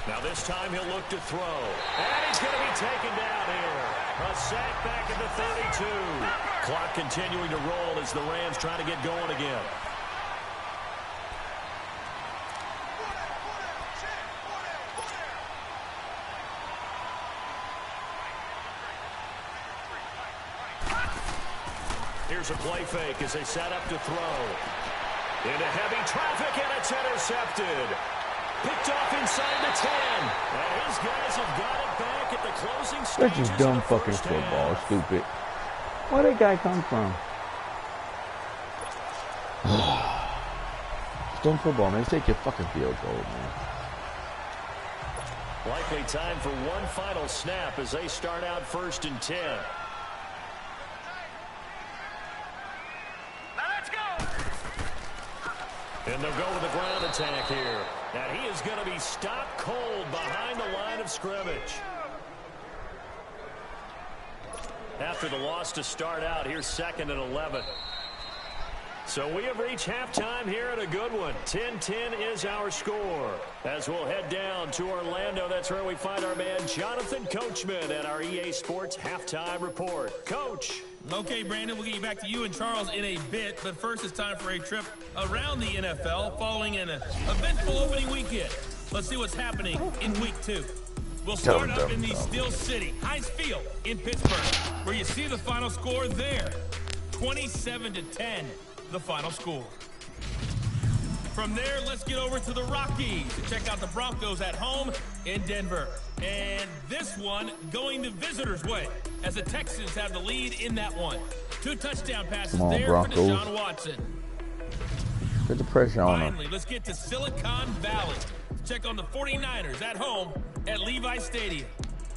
Now this time he'll look to throw. And he's going to be taken down here. A sack back at the 32. Clock continuing to roll as the Rams try to get going again. Here's a play fake as they set up to throw. Into heavy traffic, and it's intercepted. Picked off inside the 10. And his guys have got it back at the closing stages. That's just dumb fucking football, stupid. Where did that guy come from? It's dumb football, man. Just take your fucking field goal, man. Likely time for one final snap as they start out 1st and 10. And they'll go with the ground attack here. And he is going to be stopped cold behind the line of scrimmage. After the loss to start out, here's 2nd and 11. So we have reached halftime here at a good one. 10-10 is our score. As we'll head down to Orlando, that's where we find our man Jonathan Coachman at our EA Sports Halftime Report. Coach. Okay, Brandon, we'll get you back to you and Charles in a bit, but first it's time for a trip around the NFL following an eventful opening weekend. Let's see what's happening in Week 2. We'll start up in the Steel City, Heinz Field in Pittsburgh, where you see the final score there, 27-10, the final score. From there, let's get over to the Rockies to check out the Broncos at home in Denver. And this one going the visitors' way, as the Texans have the lead in that one. 2 touchdown passes there Broncos. for Deshaun Watson. Put the pressure on him. Finally, let's get to Silicon Valley. Check on the 49ers at home at Levi Stadium.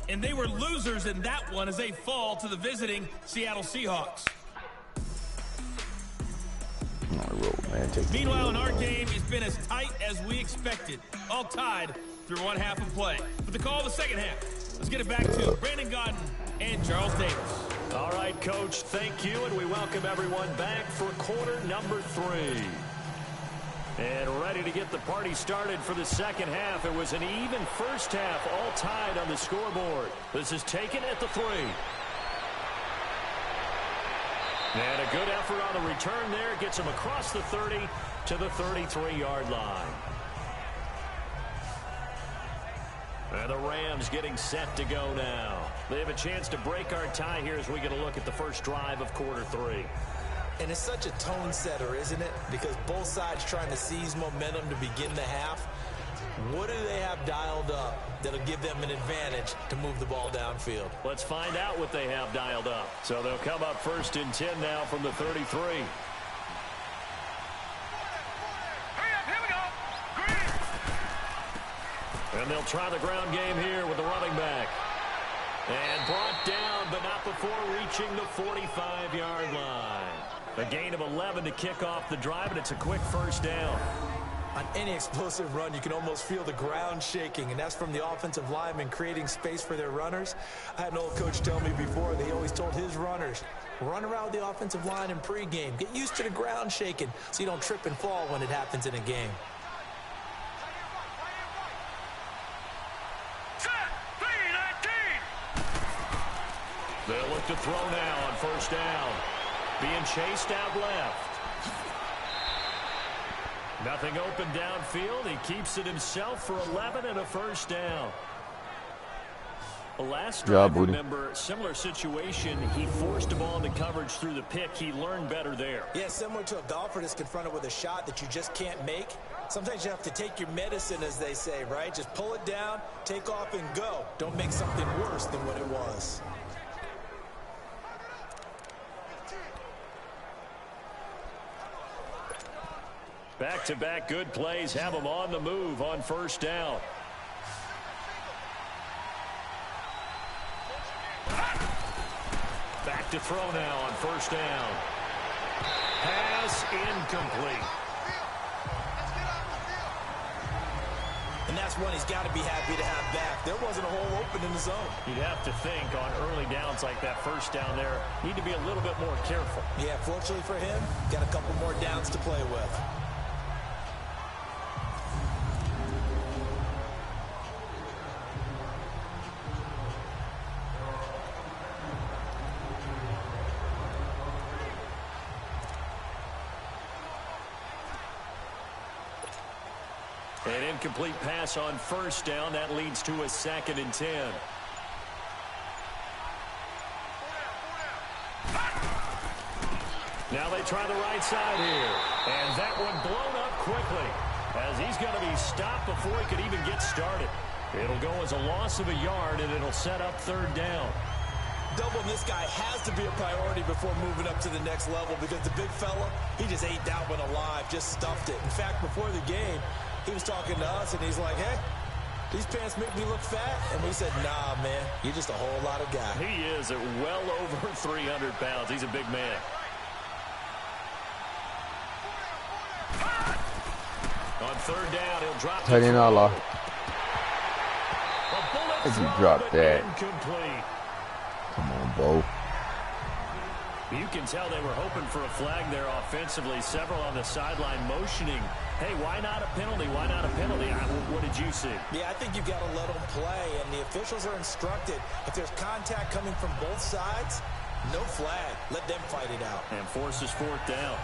And they were losers in that one as they fall to the visiting Seattle Seahawks. Meanwhile, in our game, it's been as tight as we expected. All tied through one half of play. For the call of the second half, let's get it back to Brandon Godden and Charles Davis. All right, Coach, thank you, and we welcome everyone back for quarter number 3. And ready to get the party started for the second half. It was an even first half, all tied on the scoreboard. This is taken at the 3. And a good effort on the return there. Gets him across the 30 to the 33-yard line. And the Rams getting set to go now. They have a chance to break our tie here as we get a look at the first drive of quarter 3. And it's such a tone setter, isn't it? Because both sides trying to seize momentum to begin the half. What do they have dialed up that'll give them an advantage to move the ball downfield? Let's find out what they have dialed up. So they'll come up 1st and 10 now from the 33. And they'll try the ground game here with the running back. And brought down, but not before reaching the 45-yard line. A gain of 11 to kick off the drive, and it's a quick first down. On any explosive run, you can almost feel the ground shaking, and that's from the offensive linemen creating space for their runners. I had an old coach tell me before, they always told his runners, run around the offensive line in pregame. Get used to the ground shaking so you don't trip and fall when it happens in a game. They'll look to throw now on first down. Being chased out left. Nothing open downfield. He keeps it himself for 11 and a first down. Last drive, remember, similar situation. He forced the ball into coverage through the pick. He learned better there. Yeah, similar to a golfer that's confronted with a shot that you just can't make. Sometimes you have to take your medicine, as they say, right? Just pull it down, take off, and go. Don't make something worse than what it was. Back-to-back good plays have them on the move on first down. Back to throw now on first down. Pass incomplete. And that's one he's got to be happy to have back. There wasn't a hole open in the zone. You'd have to think on early downs like that first down there, need to be a little bit more careful. Yeah, fortunately for him, got a couple more downs to play with. An incomplete pass on first down. That leads to a 2nd and 10. Now they try the right side here. And that one blown up quickly as he's going to be stopped before he could even get started. It'll go as a loss of a yard, and it'll set up 3rd down. Doubling this guy has to be a priority before moving up to the next level because the big fella, he just ate that one alive, just stuffed it. In fact, before the game, he was talking to us, and he's like, hey, these pants make me look fat? And we said, nah, man, you're just a whole lot of guy. He is at well over 300 pounds. He's a big man. On 3rd down, he'll drop Tight end Allah. If you drop that. Incomplete. Come on, Bo. You can tell they were hoping for a flag there offensively. Several on the sideline motioning, hey, why not a penalty? Why not a penalty? What did you see? Yeah, I think you've got to let them play, and the officials are instructed. If there's contact coming from both sides, no flag. Let them fight it out. And forces 4th down.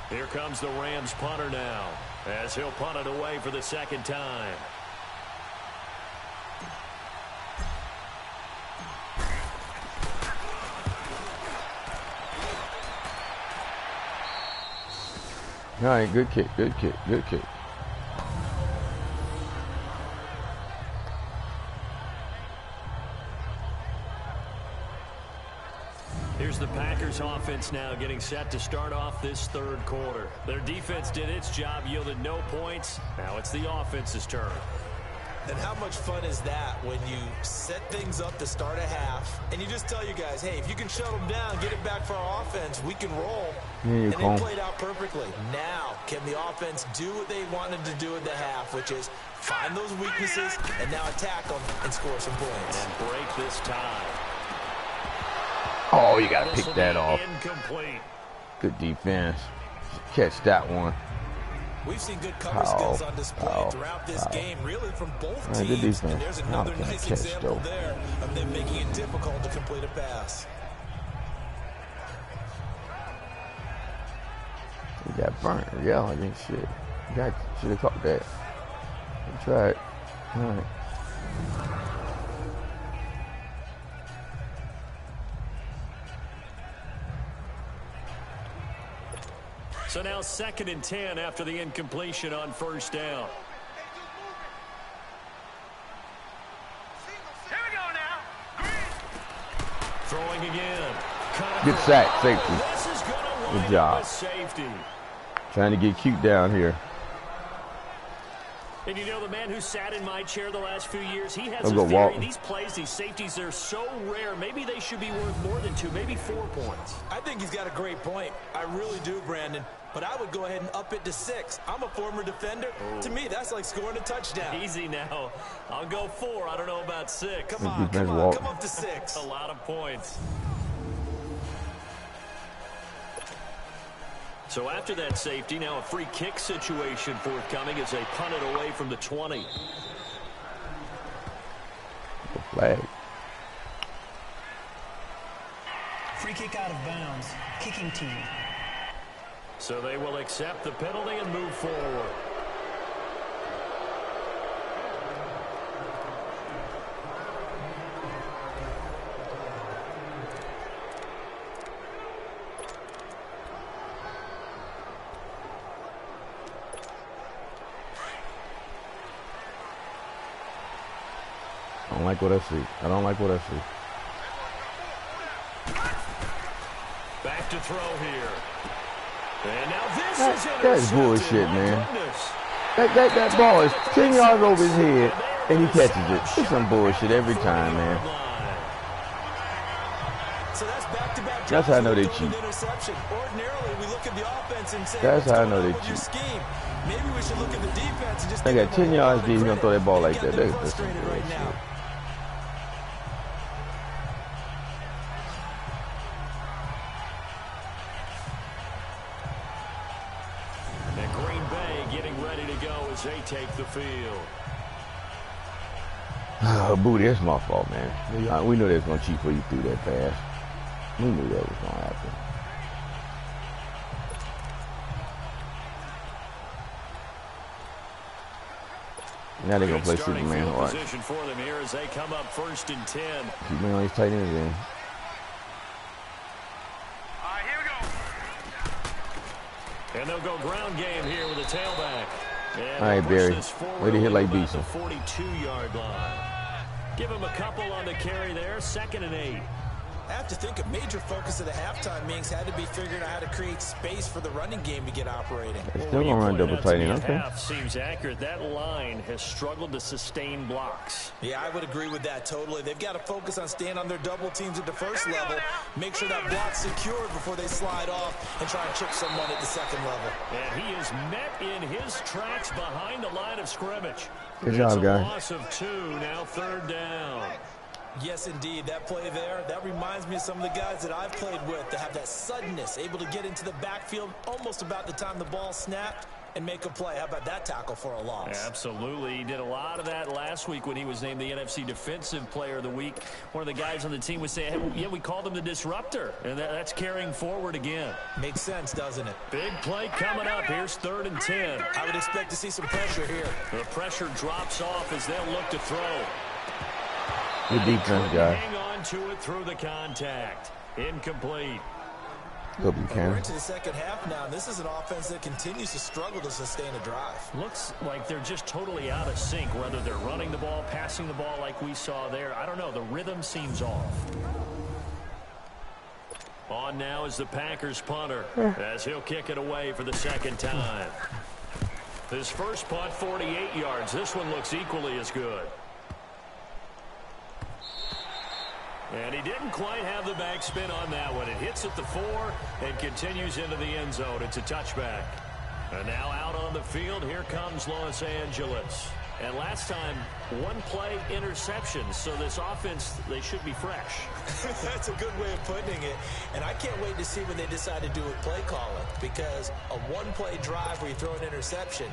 Here comes the Rams punter now, as he'll punt it away for the 2nd time. All right, good kick, good kick, good kick. Here's the Packers offense now getting set to start off this 3rd quarter. Their defense did its job, yielded no points. Now it's the offense's turn. And how much fun is that when you set things up to start a half, and you just tell you guys, hey, if you can shut them down, get it back for our offense, we can roll. And they played out perfectly. Now, can the offense do what they wanted to do at the half, which is find those weaknesses and now attack them and score some points. And break this tie. Oh, you got to pick that off. Incomplete. Good defense. Catch that one. We've seen good cover skills on display throughout this game, really from both teams. And there's another nice example there of them making it difficult to complete a pass. We got got burnt. Yeah, I think shit. Guy should have caught that. He tried. All right. So now 2nd and 10 after the incompletion on 1st down. Here we go now. Throwing again. Good sack, safety. This is gonna Good wind job. up with safety. Trying to get cute down here. And you know, the man who sat in my chair the last few years, he has I'll a go theory. walk. These plays, these safeties, they're so rare. Maybe they should be worth more than 2, maybe 4 points. I think he's got a great point. I really do, Brandon. But I would go ahead and up it to 6. I'm a former defender. Oh. To me, that's like scoring a touchdown. Easy now. I'll go 4. I don't know about 6. Come on, defense come on, walk. come up to 6. A lot of points. So after that safety, now a free kick situation forthcoming as they punt it away from the 20. The flag. Free kick out of bounds. Kicking team. So they will accept the penalty and move forward. I don't like what I see. I don't like what I see. Back to throw here. And now this is That's bullshit, man. That ball is 10 yards over his head, and he catches it. It's some bullshit every time, man. So that's back-to-back. That's how I know they cheat. Interception. Ordinarily, we look at the offense and say, That's what's how I going know on they with your cheat. scheme? Maybe we should look at the defense and just They got 10 yards deep. He's gonna throw that ball like that. They're That's some frustrated right now. bullshit. And Green Bay getting ready to go as they take the field. Oh, Booty, that's my fault, man. We knew they was gonna cheat for you through that pass. We knew that was gonna happen. Now they're gonna play Starting Superman field hard. position for them here as they come up 1st and 10. Superman on his tight end again. All right, here we go. And they'll go ground game here with a tailback. And All right, they'll push Barry. this forward Way to hit like about Beeson. the 42-yard line. Give him a couple on the carry there. 2nd and 8. I have to think a major focus of the halftime meetings had to be figuring out how to create space for the running game to get operating. They're still gonna run double tight end, okay? Half seems accurate. That line has struggled to sustain blocks. Yeah, I would agree with that totally. They've got to focus on staying on their double teams at the first level, make sure that block's secured before they slide off and try and chip someone at the second level. And he is met in his tracks behind the line of scrimmage. Good job, It's a guys. loss of 2, now 3rd down. Yes, indeed. That play there, that reminds me of some of the guys that I've played with that have that suddenness, able to get into the backfield almost about the time the ball snapped and make a play. How about that tackle for a loss? Absolutely. He did a lot of that last week when he was named the NFC Defensive Player of the Week. One of the guys on the team was saying, hey, yeah, we called him the disruptor. And that's carrying forward again. Makes sense, doesn't it? Big play coming up. Here's 3rd and 10. I would expect to see some pressure here. The pressure drops off as they'll look to throw. Good defense, guy. Hang on to it through the contact. Incomplete. Go We're Buchanan. into the second half now, and this is an offense that continues to struggle to sustain a drive. Looks like they're just totally out of sync, whether they're running the ball, passing the ball like we saw there. I don't know. The rhythm seems off. On now is the Packers punter as he'll kick it away for the 2nd time. His first punt, 48 yards. This one looks equally as good. And he didn't quite have the backspin on that one. It hits at the 4 and continues into the end zone. It's a touchback. And now out on the field, here comes Los Angeles. And last time, 1 play interception. So this offense, they should be fresh. That's a good way of putting it. And I can't wait to see when they decide to do with play calling, because a 1-play drive where you throw an interception,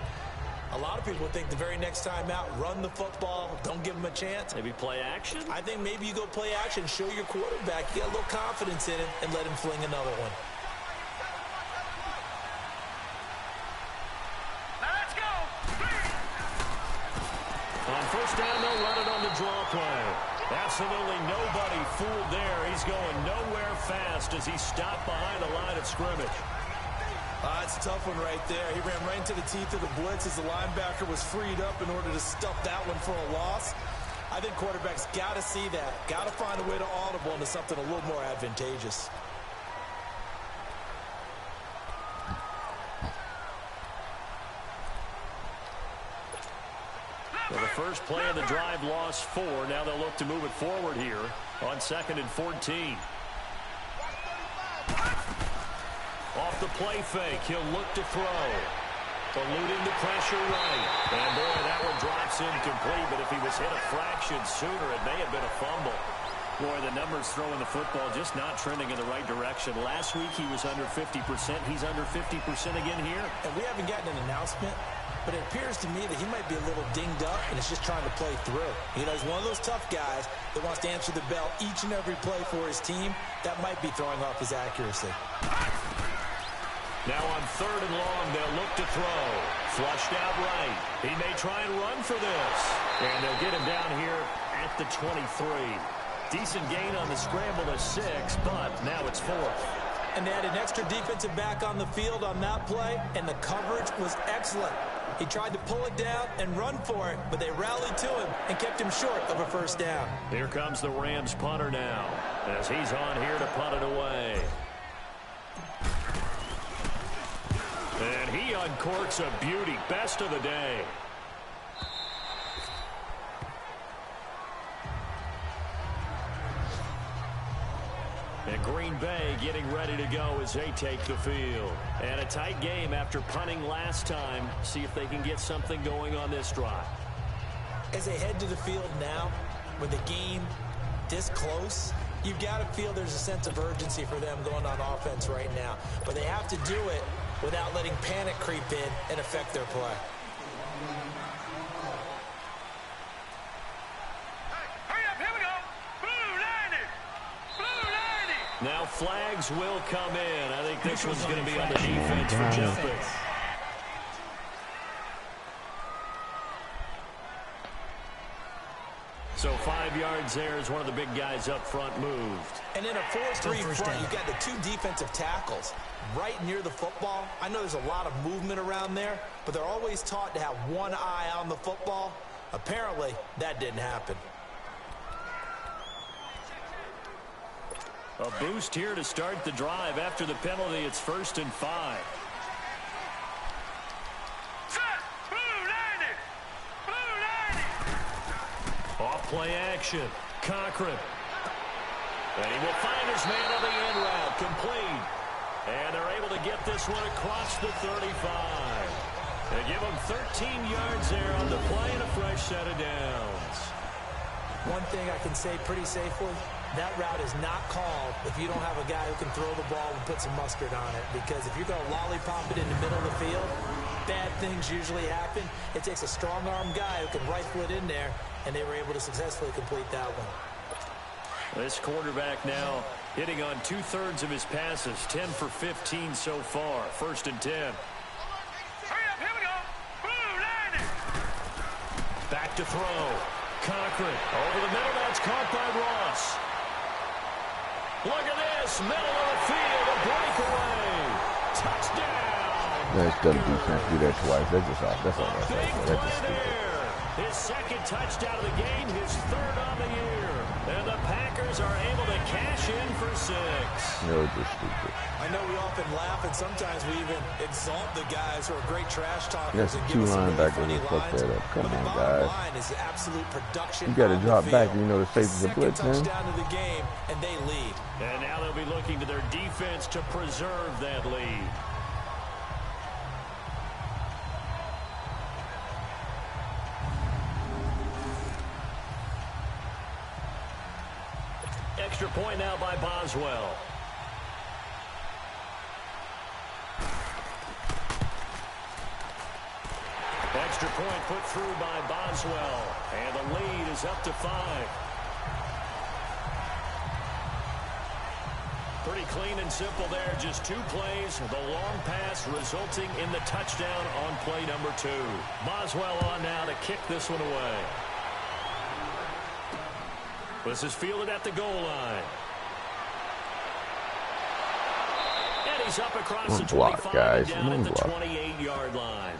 a lot of people think the very next time out, run the football, don't give them a chance. Maybe play action? I think maybe you go play action, show your quarterback you got a little confidence in him, and let him fling another one. first down, they'll run it on the draw play. Absolutely nobody fooled there. He's going nowhere fast as he stopped behind the line of scrimmage. It's a tough one right there. He ran right into the teeth of the blitz as the linebacker was freed up in order to stuff that one for a loss. I think quarterbacks got to see that. Got to find a way to audible into something a little more advantageous. Well, the first play of the drive lost 4. Now they'll look to move it forward here on 2nd and 14. Off the play fake, he'll look to throw. Eluding the pressure right. And boy, that one drops incomplete, but if he was hit a fraction sooner, it may have been a fumble. Boy, the numbers throwing the football just not trending in the right direction. Last week he was under 50%. He's under 50% again here. And we haven't gotten an announcement, but it appears to me that he might be a little dinged up and is just trying to play through. You know, he's one of those tough guys that wants to answer the bell each and every play for his team. That might be throwing off his accuracy. Now on 3rd and long, they'll look to throw. Flushed out right. He may try and run for this. And they'll get him down here at the 23. Decent gain on the scramble to 6, but now it's 4th. And they had an extra defensive back on the field on that play, and the coverage was excellent. He tried to pull it down and run for it, but they rallied to him and kept him short of a first down. Here comes the Rams punter now, as he's on here to punt it away. And he uncorks a beauty. Best of the day. And Green Bay getting ready to go as they take the field. And a tight game after punting last time. See if they can get something going on this drive. As they head to the field now, with the game this close, you've got to feel there's a sense of urgency for them going on offense right now. But they have to do it without letting panic creep in and affect their play. Hurry up, here we go. Blue 90. Blue 90. Now flags will come in. I think this one's going to be on the defense for jumping. So 5 yards there as one of the big guys up front moved. And in a 4-3 front, you've got the 2 defensive tackles right near the football. I know there's a lot of movement around there, but they're always taught to have one eye on the football. Apparently, that didn't happen. A boost here to start the drive. After the penalty, it's 1st and 5. Off-play action. Cochran. And he will find his man on the end route. Complete. And they're able to get this one across the 35. They give him 13 yards there on the play and a fresh set of downs. One thing I can say pretty safely, that route is not called if you don't have a guy who can throw the ball and put some mustard on it. Because if you're going to lollipop it in the middle of the field, bad things usually happen. It takes a strong-arm guy who can rifle it in there, and they were able to successfully complete that one. This quarterback now hitting on 2/3 of his passes, 10 for 15 so far. 1st and 10. Hurry up, here we go. Blue 90. Back to throw. Cochran over the middle. That's caught by Ross. Look at this. Middle of the field. A breakaway. Touchdown. That's dumb defense. Do that twice. That's just off. That's all that's Big right. That's just play stupid. there. His 2nd touchdown of the game. His 3rd on the year. And the Packers are able to cash in for 6. No, just stupid. I know we often laugh, and sometimes we even exalt the guys who are great trash talkers. That's and 2 give us some really linebackers funny that fuck lines. that up. Come But the on, bottom guys. line is the absolute production. You got to on the drop back. field. You know the safety's a blitz, man. 2nd touchdown of the game, and they lead. And now they'll be looking to their defense to preserve that lead. Extra point now by Boswell. Extra point put through by Boswell. And the lead is up to 5. Pretty clean and simple there. Just 2 plays. The long pass resulting in the touchdown on play number 2. Boswell on now to kick this one away. This is fielded at the goal line. And he's up across the 25 and down at the 28-yard line.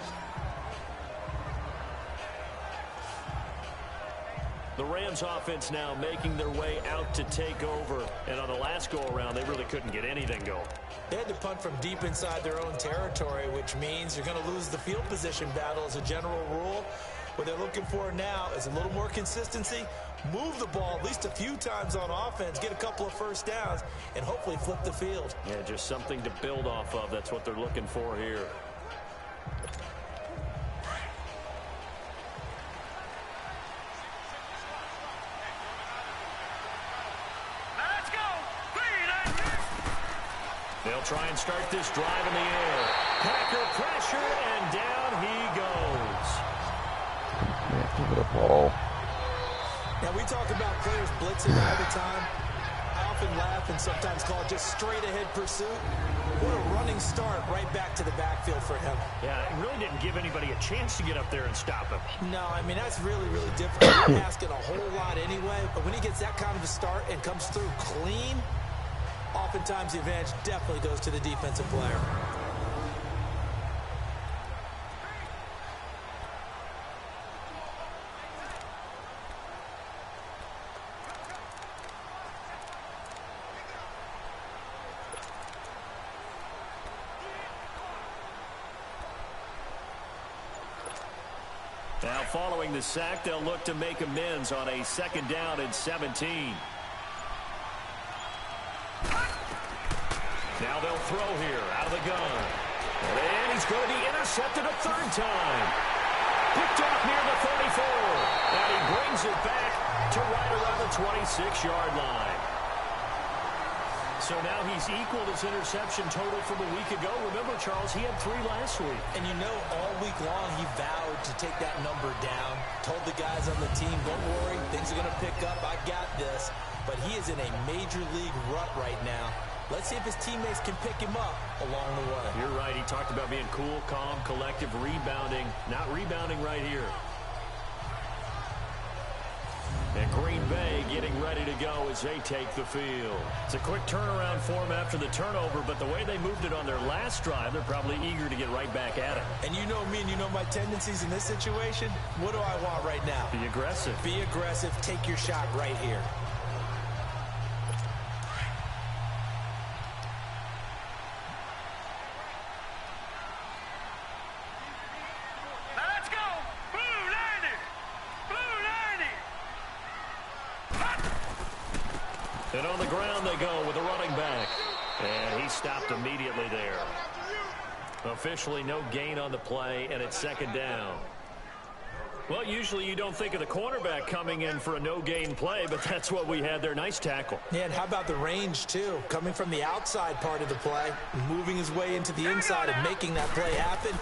The Rams offense now making their way out to take over. And on the last go-around, they really couldn't get anything going. They had to punt from deep inside their own territory, which means you're going to lose the field position battle as a general rule. What they're looking for now is a little more consistency, move the ball at least a few times on offense, get a couple of first downs, and hopefully flip the field. Yeah, just something to build off of. That's what they're looking for here. Let's go. Green. They'll try and start this drive in the air. Packer pressure, and down he goes. Give it a ball. Now, we talk about players blitzing all the time. I often laugh and sometimes call it just straight-ahead pursuit. What a running start right back to the backfield for him. Yeah, it really didn't give anybody a chance to get up there and stop him. No, I mean, that's really, really difficult. You're asking a whole lot anyway, but when he gets that kind of a start and comes through clean, oftentimes the advantage definitely goes to the defensive player. Now, following the sack, they'll look to make amends on a 2nd down and 17. Now they'll throw here out of the gun. And he's going to be intercepted a 3rd time. Picked off near the 34. And he brings it back to right around the 26-yard line. So now he's equaled his interception total from a week ago. Remember, Charles, he had 3 last week. And you know, all week long he vowed to take that number down. Told the guys on the team, don't worry, things are going to pick up. I got this. But he is in a major league rut right now. Let's see if his teammates can pick him up along the way. You're right. He talked about being cool, calm, collective, rebounding. Not rebounding right here. And Green Bay getting ready to go as they take the field. It's a quick turnaround for them after the turnover, but the way they moved it on their last drive, they're probably eager to get right back at it. And you know me and you know my tendencies in this situation. What do I want right now? Be aggressive. Be aggressive. Take your shot right here. Let's go. Blue 90. Blue 90. And on the ground they go with the running back. And he stopped immediately there. Officially no gain on the play, and it's 2nd down. Well, usually you don't think of the cornerback coming in for a no-gain play, but that's what we had there. Nice tackle. Yeah, and how about the range, too? Coming from the outside part of the play, moving his way into the inside and making that play happen.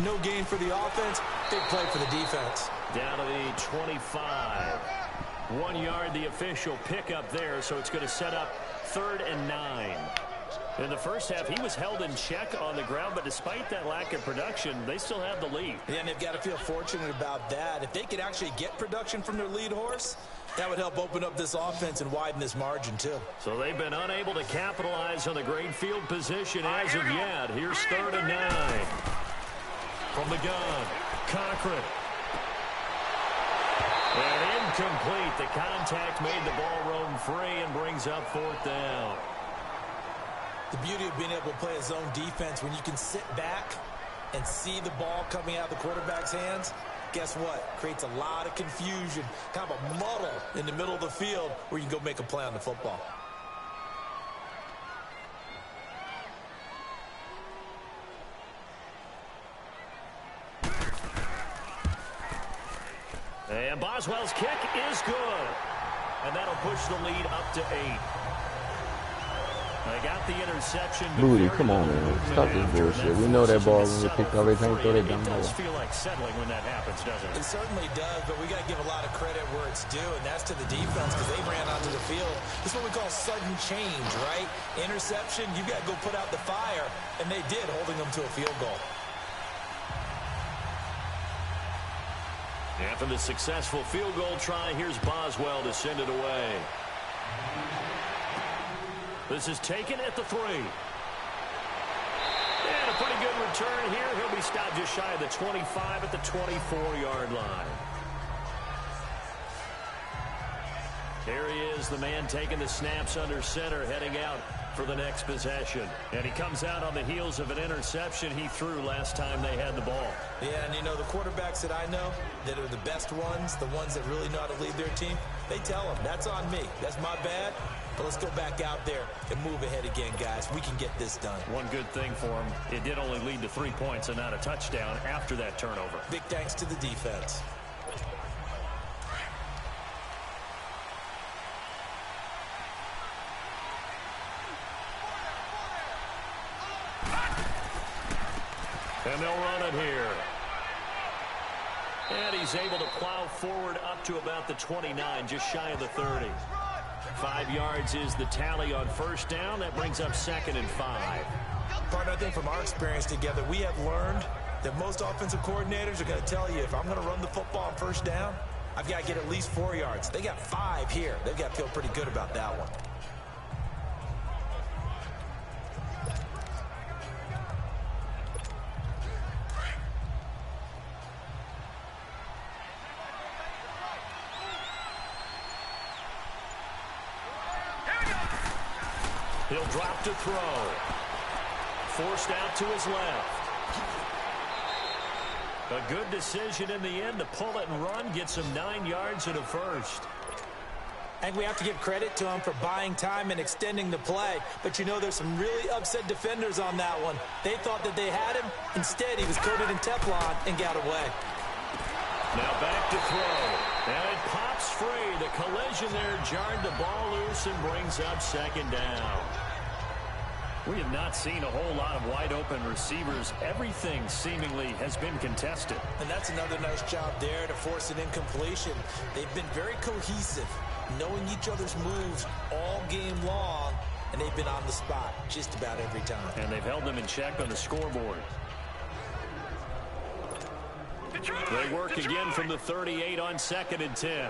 No gain for the offense, big play for the defense. Down to the 25. 1 yard, the official pickup there, so it's going to set up 3rd and 9. In the first half, he was held in check on the ground, but despite that lack of production, they still have the lead. Yeah, and they've got to feel fortunate about that. If they could actually get production from their lead horse, that would help open up this offense and widen this margin, too. So they've been unable to capitalize on the great field position as of yet. Here's 3rd and 9. From the gun, Cochran. And incomplete. The contact made the ball roam free and brings up 4th down. The beauty of being able to play a zone defense, when you can sit back and see the ball coming out of the quarterback's hands, guess what? Creates a lot of confusion, kind of a muddle in the middle of the field where you can go make a play on the football. And Boswell's kick is good. And that'll push the lead up to 8. They got the interception. Booty, come on, man. Stop this bullshit. We know that ball when you pick up, they can't throw that dumb ball. It does feel like settling when that happens, doesn't it? It certainly does, but we got to give a lot of credit where it's due, and that's to the defense because they ran onto the field. This is what we call sudden change, right? Interception, you got to go put out the fire, and they did, holding them to a field goal. After the successful field goal try, here's Boswell to send it away. This is taken at the 3. And a pretty good return here. He'll be stopped just shy of the 25 at the 24-yard line. Here he is, the man taking the snaps under center, heading out for the next possession. And he comes out on the heels of an interception he threw last time they had the ball. Yeah, and you know, the quarterbacks that I know that are the best ones, the ones that really know how to lead their team, they tell them, that's on me. That's my bad. But let's go back out there and move ahead again, guys. We can get this done. One good thing for him, it did only lead to 3 points and not a touchdown after that turnover. Big thanks to the defense. And they'll run it here. And he's able to plow forward up to about the 29, just shy of the 30. 5 yards is the tally on first down. That brings up 2nd and 5. Partner, I think from our experience together, we have learned that most offensive coordinators are going to tell you, if I'm going to run the football on first down, I've got to get at least 4 yards. They got 5 here. They've got to feel pretty good about that one. He'll drop to throw. Forced out to his left. A good decision in the end to pull it and run. Get some 9 yards and a first. I think we have to give credit to him for buying time and extending the play. But, you know, there's some really upset defenders on that one. They thought that they had him. Instead, he was coated in Teflon and got away. Now back to throw. And it pops free. The collision there jarred the ball loose and brings up 2nd down. We have not seen a whole lot of wide-open receivers. Everything seemingly has been contested. And that's another nice job there to force an incompletion. They've been very cohesive, knowing each other's moves all game long, and they've been on the spot just about every time. And they've held them in check on the scoreboard. They work again from the 38 on 2nd and 10.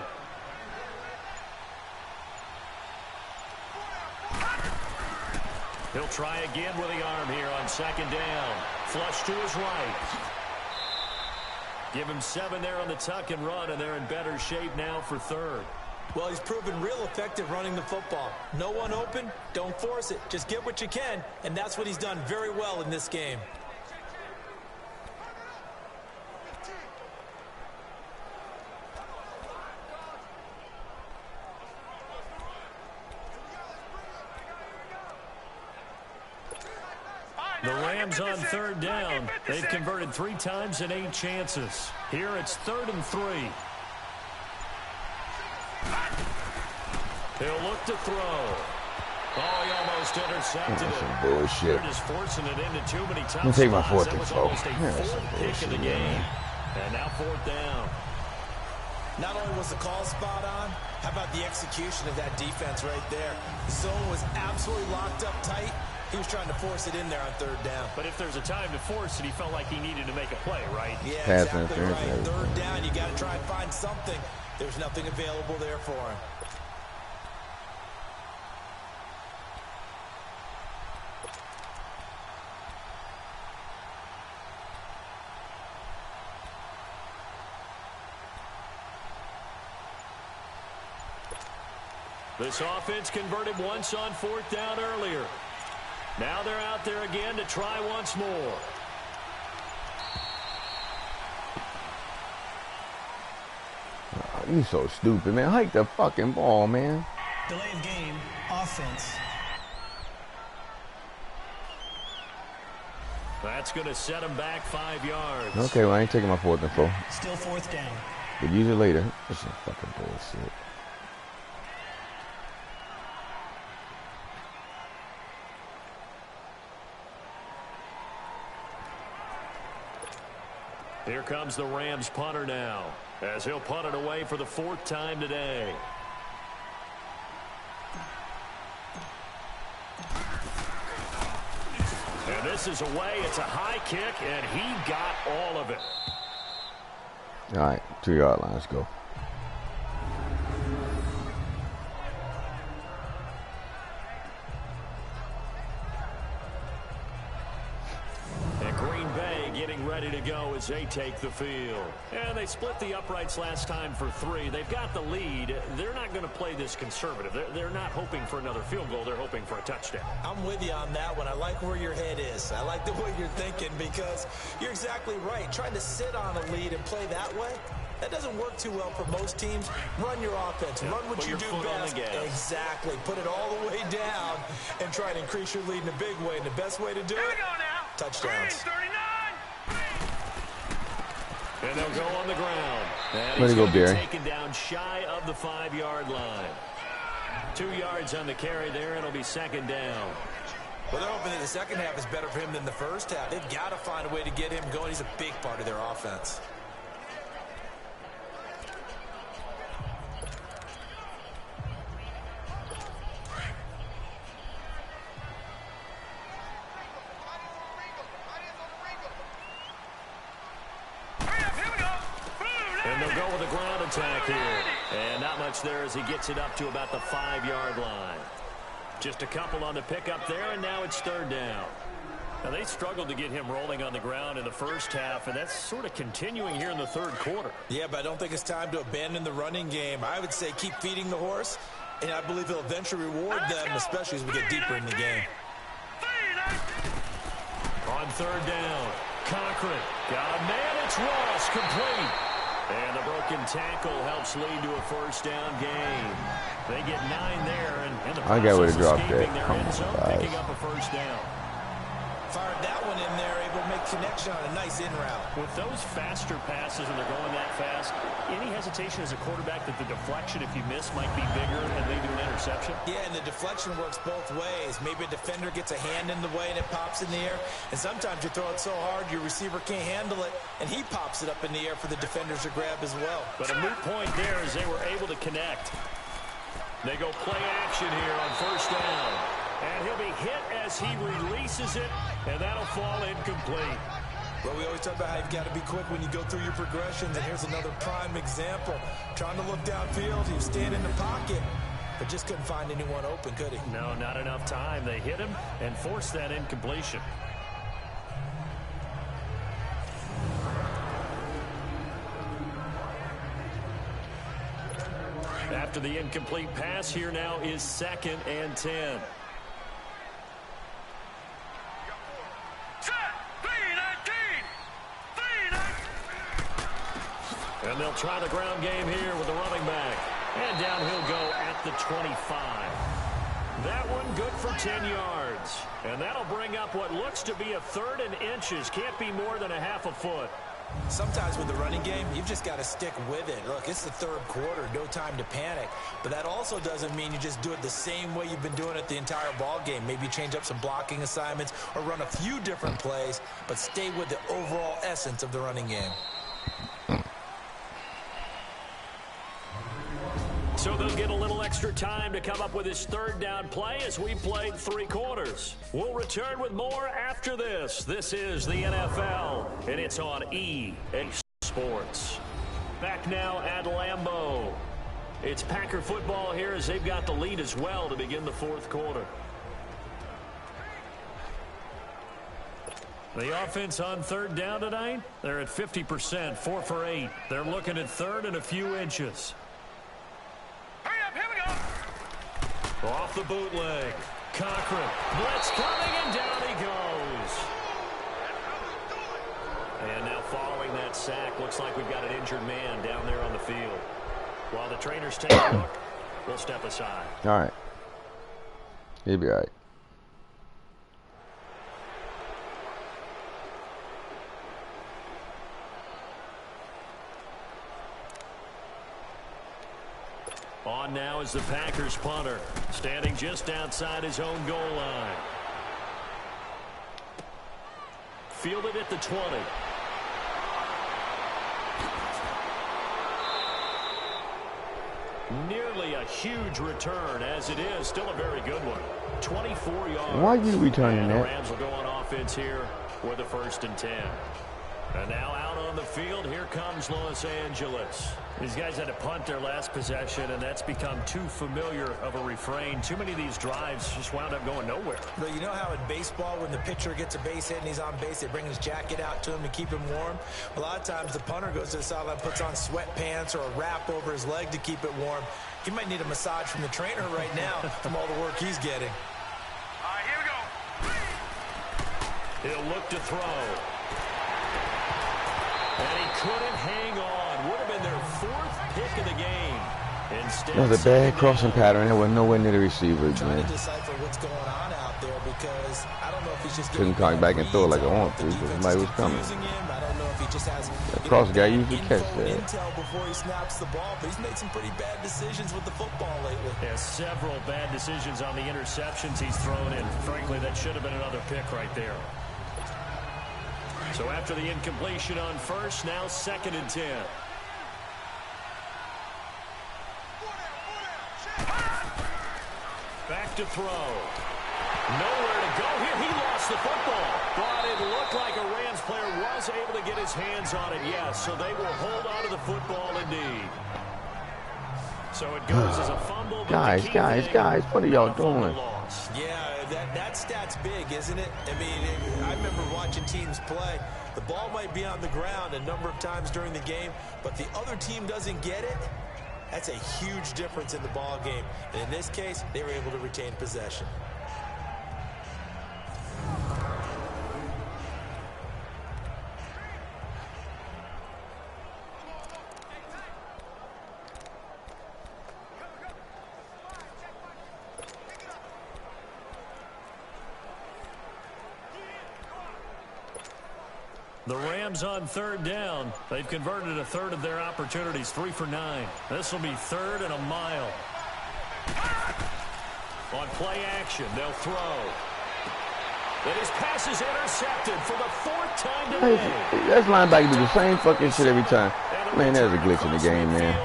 He'll try again with the arm here on 2nd down. Flush to his right. Give him 7 there on the tuck and run, and they're in better shape now for 3rd. Well, he's proven real effective running the football. No one open, don't force it. Just get what you can, and that's what he's done very well in this game. The Rams on 3rd down. They've converted 3 times in 8 chances. Here it's 3rd and 3. He'll look to throw. Oh, he almost intercepted it. Some bullshit. They're just forcing it into too many times. I'm gonna take my 4th That and was 4. almost a 4th pick of the game. And now 4th down. Not only was the call spot on, how about the execution of that defense right there? The zone was absolutely locked up tight. He was trying to force it in there on 3rd down. But if there's a time to force it, he felt like he needed to make a play, right? Yeah, Pass exactly right. interference. 3rd down, you got to try and find something. There's nothing available there for him. This offense converted once on 4th down earlier. Now they're out there again to try once more. Oh, you so stupid, man. Hike the fucking ball, man. Delay of game, offense. That's going to set him back 5 yards. Okay, well, I ain't taking my 4th and 4. Still 4th down. But use it later. This is fucking bullshit. Here comes the Rams punter now, as he'll punt it away for the 4th time today. And this is away. It's a high kick, and he got all of it. All right, 2-yard line. Let's go. And Green Bay getting ready to go as they take the field. And they split the uprights last time for 3. They've got the lead. They're not going to play this conservative. They're not hoping for another field goal. They're hoping for a touchdown. I'm with you on that one. I like where your head is. I like the way you're thinking because you're exactly right. Trying to sit on a lead and play that way, that doesn't work too well for most teams. Run your offense. Run what you do best. Exactly. Put it all the way down and try to increase your lead in a big way. And the best way to do it, touchdowns. And they'll go on the ground. And Way to go, Barry. Taken down shy of the 5-yard line. 2 yards on the carry there, and it'll be second down. Well, they're hoping that the second half is better for him than the first half. They've got to find a way to get him going. He's a big part of their offense. And they'll go with a ground attack here. And not much there as he gets it up to about the 5-yard line. Just a couple on the pickup there, and now it's third down. Now, they struggled to get him rolling on the ground in the first half, and that's sort of continuing here in the third quarter. Yeah, but I don't think it's time to abandon the running game. I would say keep feeding the horse, and I believe he'll eventually reward them, especially as we get deeper in the game. On third down, Cochran. Got a man, it's Ross, complete. And the broken tackle helps lead to a first down gain. They get 9 there, and the I got where to drop that. their end zone, picking up a first down. Fired that one in there, able to make connection on a nice in route. With those faster passes and they're going that fast, any hesitation as a quarterback that the deflection, if you miss, might be bigger and lead to an interception? Yeah, and the deflection works both ways. Maybe a defender gets a hand in the way and it pops in the air. And sometimes you throw it so hard your receiver can't handle it, and he pops it up in the air for the defenders to grab as well. But a moot point there as they were able to connect. They go play action here on first down. And he'll be hit as he releases it, and that'll fall incomplete. Well, we always talk about how you've got to be quick when you go through your progressions, and here's another prime example. Trying to look downfield, he was standing in the pocket, but just couldn't find anyone open, could he? No, not enough time. They hit him and forced that incompletion. After the incomplete pass, here now is 2nd and 10. And they'll try the ground game here with the running back. And down he'll go at the 25. That one good for 10 yards. And that'll bring up what looks to be a 3rd and inches. Can't be more than a half a foot. Sometimes with the running game, you've just got to stick with it. Look, it's the third quarter, no time to panic. But that also doesn't mean you just do it the same way you've been doing it the entire ball game. Maybe change up some blocking assignments or run a few different plays, but stay with the overall essence of the running game. So they'll get a little extra time to come up with his 3rd down play as we played 3 quarters. We'll return with more after this. This is the NFL, and it's on EA Sports. Back now at Lambeau. It's Packer football here as they've got the lead as well to begin the 4th quarter. The offense on 3rd down tonight, they're at 50%, 4 for 8. They're looking at 3rd and a few inches. Off the bootleg. Cochran. Blitz coming, and down he goes. And now following that sack, looks like we've got an injured man down there on the field. While the trainers take a look, we'll step aside. All right. He'll be all right. On now is the Packers punter, standing just outside his own goal line. Fielded at the 20. Nearly a huge return, as it is still a very good one. 24 yards. Why are you returning and that? The Rams will go on offense here with a 1st and 10. And now out on the field, here comes Los Angeles. These guys had to punt their last possession, and that's become too familiar of a refrain. Too many of these drives just wound up going nowhere. But you know how in baseball, when the pitcher gets a base hit and he's on base, they bring his jacket out to him to keep him warm? A lot of times the punter goes to the sideline, puts on sweatpants or a wrap over his leg to keep it warm. He might need a massage from the trainer right now from all the work he's getting. All right, here we go. He'll look to throw. And he couldn't hang on. Would have been their 4th pick of the game. Instead, that was a bad crossing pattern. That was nowhere near the receiver, I'm trying man. to decipher what's going on out there because I don't know if he's just Couldn't come back and throw it like I want to because somebody was coming. I don't know if he just has That cross guy usually catch that. intel before he snaps the ball, but he's made some pretty bad decisions with the football lately. Yeah, several bad decisions on the interceptions he's thrown in. Frankly, that should have been another pick right there. So after the incompletion on first, now 2nd and 10. Back to throw. Nowhere to go here. He lost the football. But it looked like a Rams player was able to get his hands on it, yes. So they will hold on to the football indeed. So it goes as a fumble. Guys, what are y'all doing? Yeah, that stat's big, isn't it? I mean, I remember watching teams play. The ball might be on the ground a number of times during the game, but the other team doesn't get it. That's a huge difference in the ball game. And in this case, they were able to retain possession. The Rams on 3rd down. They've converted a third of their opportunities, 3 for 9. This will be 3rd and a mile. On play action, they'll throw. And his pass is intercepted for the 4th time today. That's linebacker do the same fucking shit every time. Man, there's a glitch in the game, man.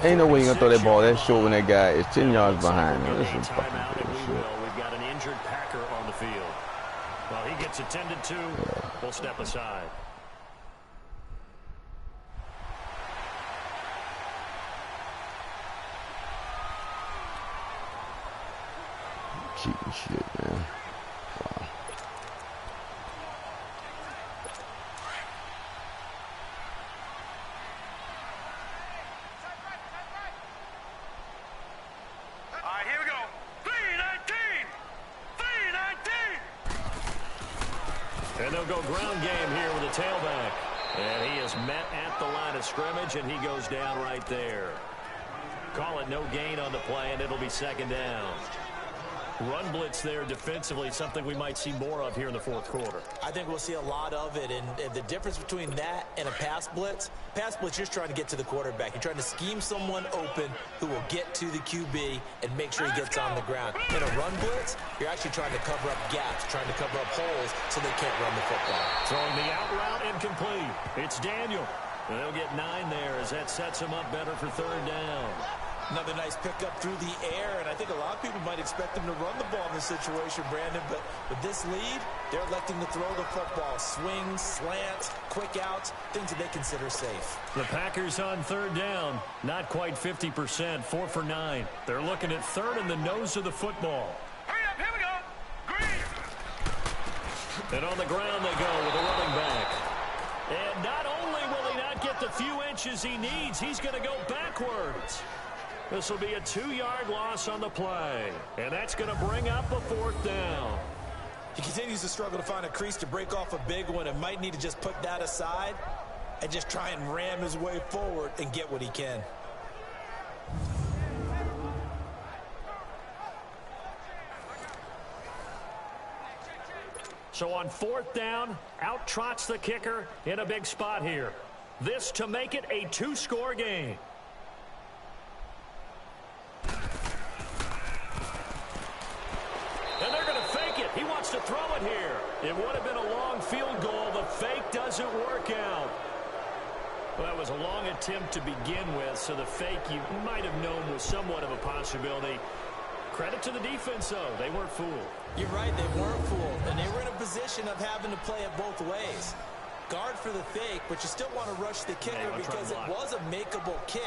Ain't no way you're going to throw that ball that short when that guy is 10 yards behind him. This is fucking bullshit. We've got an injured Packer on the field. Well, he gets attended to. We'll step aside. Cheating shit, man. Wow. All right, here we go. 3-19. 3-19. And they'll go ground game here with a tailback. And he is met at the line of scrimmage, and he goes down right there. Call it no gain on the play, and it'll be 2nd down. Run blitz there defensively, something we might see more of here in the 4th quarter. I think we'll see a lot of it, and the difference between that and a pass blitz, you're just trying to get to the quarterback. You're trying to scheme someone open who will get to the QB and make sure he gets on the ground. In a run blitz, you're actually trying to cover up gaps, trying to cover up holes so they can't run the football. Throwing the out route incomplete. It's Daniel. And they'll get 9 there as that sets him up better for 3rd down. Another nice pickup through the air, and I think a lot of people might expect them to run the ball in this situation, Brandon, but with this lead, they're electing to throw the football. Swings, slants, quick outs, things that they consider safe. The Packers on 3rd down, not quite 50%, 4 for 9. They're looking at 3rd in the nose of the football. Hurry up, here we go. Green. And on the ground they go with a running back. And not only will he not get the few inches he needs, he's going to go backwards. This will be a 2-yard loss on the play. And that's going to bring up a 4th down. He continues to struggle to find a crease to break off a big one and might need to just put that aside and just try and ram his way forward and get what he can. So on 4th down, out trots the kicker in a big spot here. This to make it a 2-score game. And they're going to fake it. He wants to throw it here. It would have been a long field goal. The fake doesn't work out. Well, that was a long attempt to begin with, so the fake you might have known was somewhat of a possibility. Credit to the defense, though. They weren't fooled. You're right, they weren't fooled, and they were in a position of having to play it both ways. Guard for the fake, but you still want to rush the kicker because it was a makeable kick.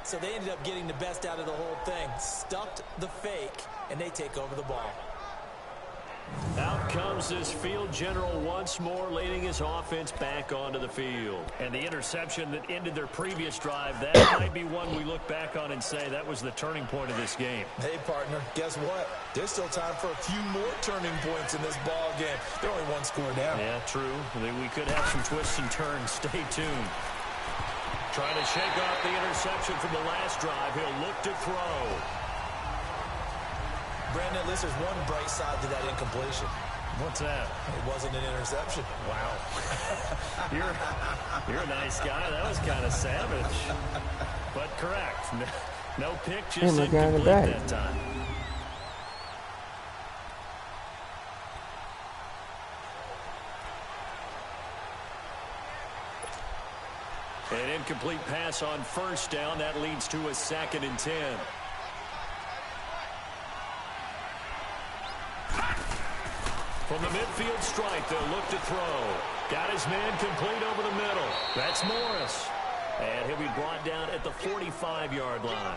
So they ended up getting the best out of the whole thing. Stuffed the fake, and they take over the ball. Out comes this field general once more, leading his offense back onto the field. And the interception that ended their previous drive, that might be one we look back on and say that was the turning point of this game. Hey, partner, guess what? There's still time for a few more turning points in this ball game. They're only one score down. Yeah, true. We could have some twists and turns. Stay tuned. Trying to shake off the interception from the last drive. He'll look to throw. Brandon, at least there's one bright side to that incompletion. What's that? It wasn't an interception. Wow. You're a nice guy. That was kind of savage. But correct. No pick, just incomplete that time. An incomplete pass on first down. That leads to a 2nd and 10. From the midfield stripe, they'll look to throw. Got his man complete over the middle. That's Morris. And he'll be brought down at the 45-yard line.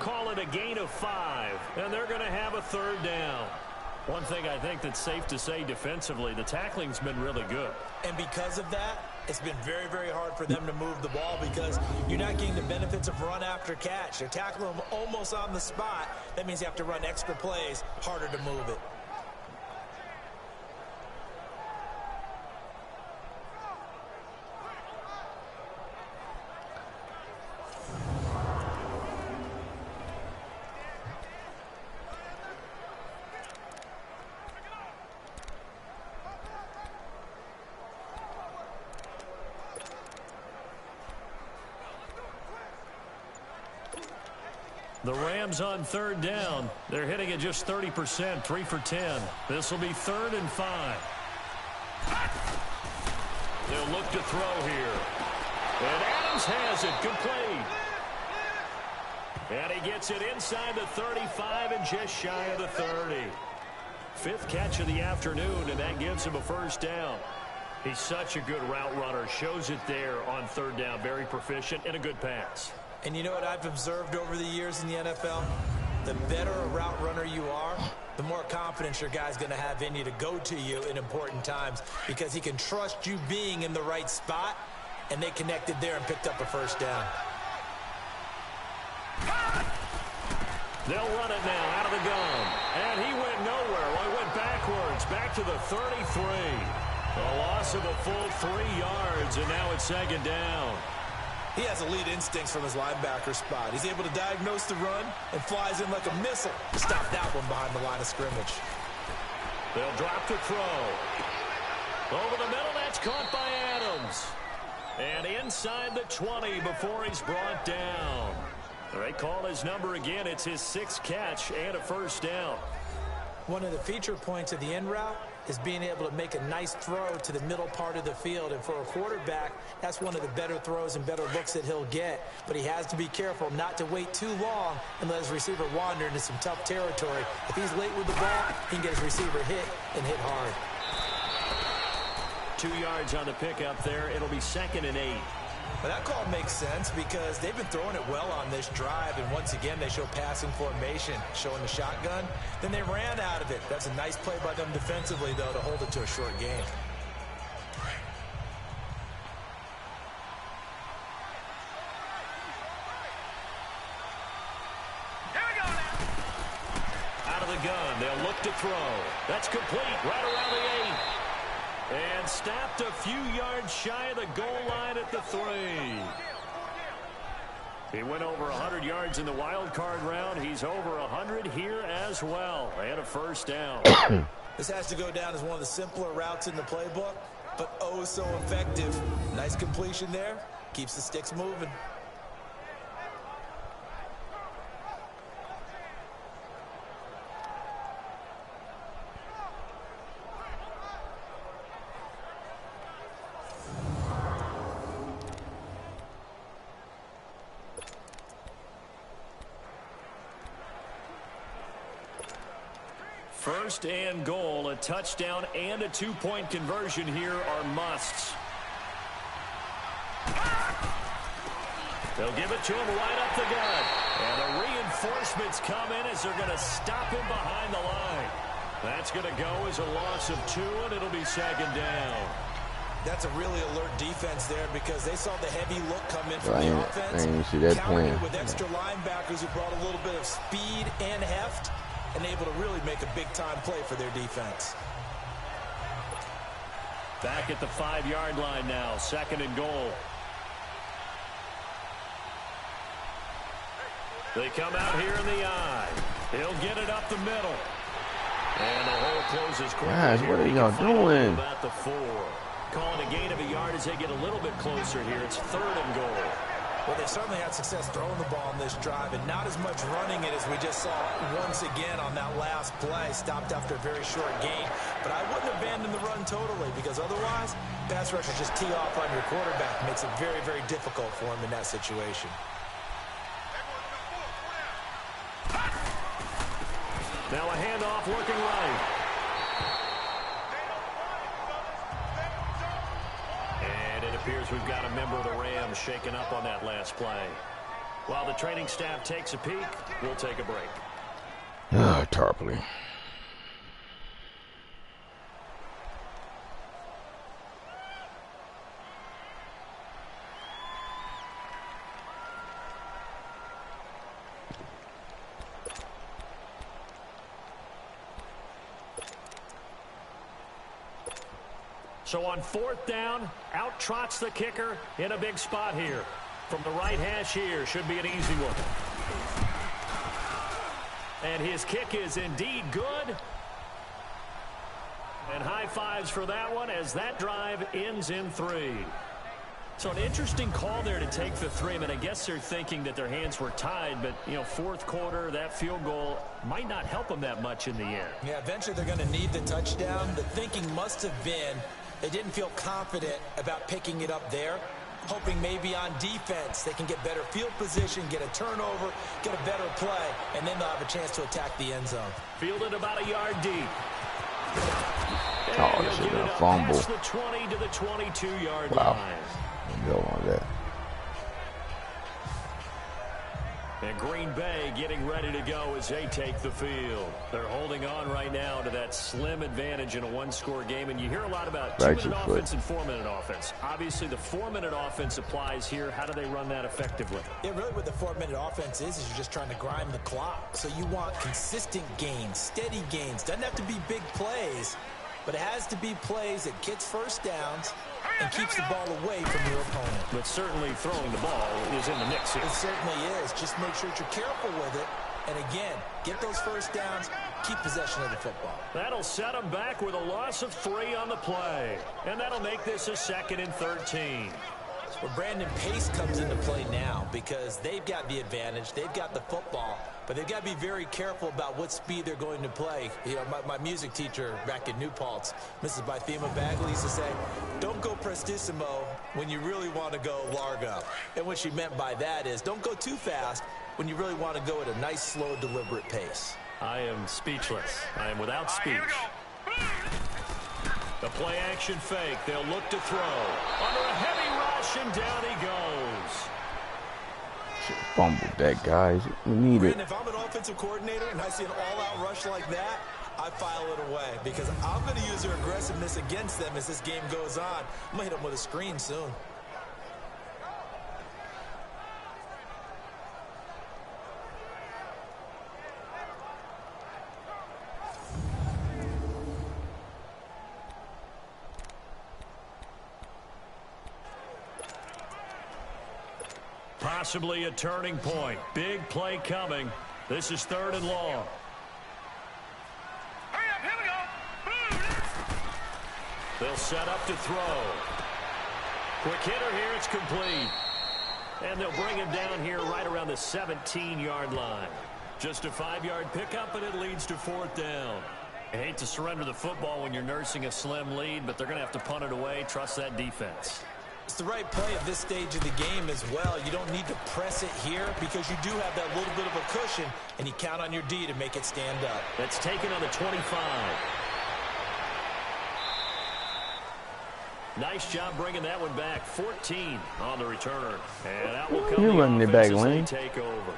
Call it a gain of 5, and they're going to have a 3rd down. One thing I think that's safe to say defensively, the tackling's been really good. And because of that, it's been very, very hard for them to move the ball because you're not getting the benefits of run after catch. They're tackling them almost on the spot. That means you have to run extra plays, harder to move it. The Rams on 3rd down. They're hitting at just 30%, 3 for 10. This will be 3rd and 5. They'll look to throw here. And Adams has it complete. And he gets it inside the 35 and just shy of the 30. 5th catch of the afternoon, and that gives him a 1st down. He's such a good route runner. Shows it there on 3rd down. Very proficient and a good pass. And you know what I've observed over the years in the NFL? The better a route runner you are, the more confidence your guy's going to have in you to go to you in important times because he can trust you being in the right spot, and they connected there and picked up a 1st down. They'll run it now out of the gun. And he went nowhere. Well, he went backwards, back to the 33. A loss of a full 3 yards, and now it's 2nd down. He has elite instincts from his linebacker spot. He's able to diagnose the run and flies in like a missile to stop that one behind the line of scrimmage. They'll drop to throw. Over the middle, that's caught by Adams. And inside the 20 before he's brought down. They call his number again. It's his 6th catch and a 1st down. One of the feature points of the in route is being able to make a nice throw to the middle part of the field. And for a quarterback, that's one of the better throws and better looks that he'll get. But he has to be careful not to wait too long and let his receiver wander into some tough territory. If he's late with the ball, he can get his receiver hit and hit hard. 2 yards on the pickup there. It'll be 2nd and 8. But that call makes sense because they've been throwing it well on this drive, and once again they show passing formation, showing the shotgun. Then they ran out of it. That's a nice play by them defensively, though, to hold it to a short game. Here we go now. Out of the gun, they'll look to throw. That's complete, right around the 8. And stopped a few yards shy of the goal line at the 3. He went over 100 yards in the wild card round. He's over 100 here as well. And a 1st down. This has to go down as one of the simpler routes in the playbook, but oh so effective. Nice completion there. Keeps the sticks moving. First and goal, a touchdown and a 2-point conversion here are musts. They'll give it to him right up the gut. And the reinforcements come in as they're going to stop him behind the line. That's going to go as a loss of 2, and it'll be 2nd down. That's a really alert defense there because they saw the heavy look come in from the offense. I didn't see that plan. With extra linebackers who brought a little bit of speed and heft and able to really make a big-time play for their defense. Back at the 5-yard line now, 2nd and goal. They come out here in the eye. He'll get it up the middle. And the hole closes quickly. Guys, what are y'all doing? About the 4. Calling a gain of a yard as they get a little bit closer here. It's 3rd and goal. Well, they certainly had success throwing the ball on this drive and not as much running it as we just saw once again on that last play. Stopped after a very short gain. But I wouldn't abandon the run totally because otherwise, pass rushers just tee off on your quarterback. Makes it very, very difficult for him in that situation. Now a handoff looking right. And it appears we've got a member of the Rams shaken up on that last play. While the training staff takes a peek, we'll take a break. Tarpley. So on 4th down, out trots the kicker in a big spot here. From the right hash here, should be an easy one. And his kick is indeed good. And high fives for that one as that drive ends in 3. So an interesting call there to take the 3. I mean, I guess they're thinking that their hands were tied, but, you know, 4th quarter, that field goal might not help them that much in the end. Yeah, eventually they're going to need the touchdown. The thinking must have been they didn't feel confident about picking it up there, hoping maybe on defense they can get better field position, get a turnover, get a better play, and then they'll have a chance to attack the end zone. Fielded about a yard deep. Oh, this is a fumble. The 20 to the 22-yard wow. line. Go on that. And Green Bay getting ready to go as they take the field. They're holding on right now to that slim advantage in a 1-score game. And you hear a lot about 2-minute offense and 4-minute offense. Obviously, the 4-minute offense applies here. How do they run that effectively? Yeah, really what the 4-minute offense is you're just trying to grind the clock. So you want consistent gains, steady gains. Doesn't have to be big plays, but it has to be plays that gets first downs and keeps the ball away from your opponent. But certainly throwing the ball is in the mix here. It certainly is. Just make sure that you're careful with it. And again, get those first downs, keep possession of the football. That'll set them back with a loss of 3 on the play. And that'll make this a 2nd and 13. Well, Brandon, pace comes into play now because they've got the advantage. They've got the football, but they've got to be very careful about what speed they're going to play. You know, my music teacher back in New Paltz, Mrs. Bythema Bagley, used to say, don't go prestissimo when you really want to go largo. And what she meant by that is don't go too fast when you really want to go at a nice, slow, deliberate pace. I am speechless. I am without speech. The play action fake. They'll look to throw. Under a heavy rush, and down he goes. Fumbled that, guys. We need it. If I'm an offensive coordinator and I see an all-out rush like that, I file it away because I'm going to use their aggressiveness against them as this game goes on. I'm going to hit them with a screen soon. Possibly a turning point. Big play coming. This is 3rd and long. Hurry up, here we go. They'll set up to throw. Quick hitter here, it's complete. And they'll bring him down here right around the 17-yard line. Just a 5-yard pickup, and it leads to 4th down. I hate to surrender the football when you're nursing a slim lead, but they're going to have to punt it away. Trust that defense. It's the right play at this stage of the game as well. You don't need to press it here because you do have that little bit of a cushion, and you count on your D to make it stand up. That's taken on the 25. Nice job bringing that one back. 14 on the return. And that will You come running the it back, offense as they Lane. take over.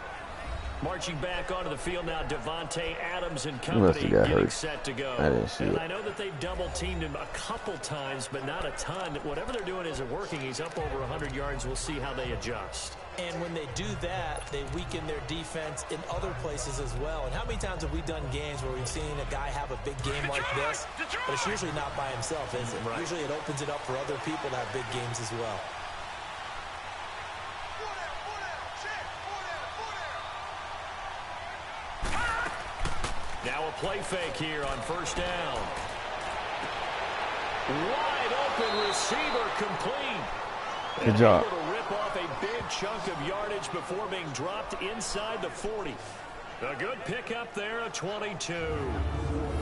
Marching back onto the field now, Devontae Adams and must company have got getting hurt. set to go. I didn't see and it. I know that they've double-teamed him a couple times, but not a ton. Whatever they're doing isn't working. He's up over 100 yards. We'll see how they adjust. And when they do that, they weaken their defense in other places as well. And how many times have we done games where we've seen a guy have a big game like this, but it's usually not by himself, is it? Right. Usually it opens it up for other people to have big games as well. Now a play fake here on first down. Wide open receiver complete. Good job. Able to rip off a big chunk of yardage before being dropped inside the 40. A good pickup there, a 22.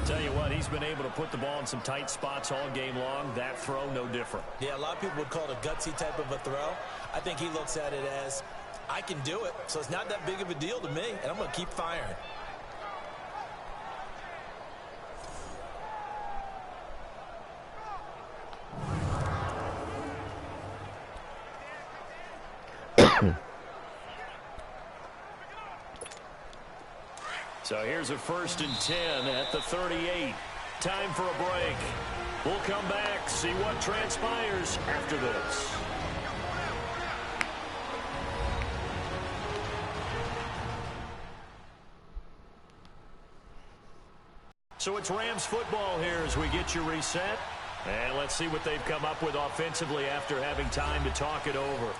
Tell you what, he's been able to put the ball in some tight spots all game long. That throw, no different. Yeah, a lot of people would call it a gutsy type of a throw. I think he looks at it as, I can do it, so it's not that big of a deal to me, and I'm going to keep firing. So here's a 1st and 10 at the 38. Time for a break. We'll come back, see what transpires after this. So it's Rams football here as we get you reset. And let's see what they've come up with offensively after having time to talk it over.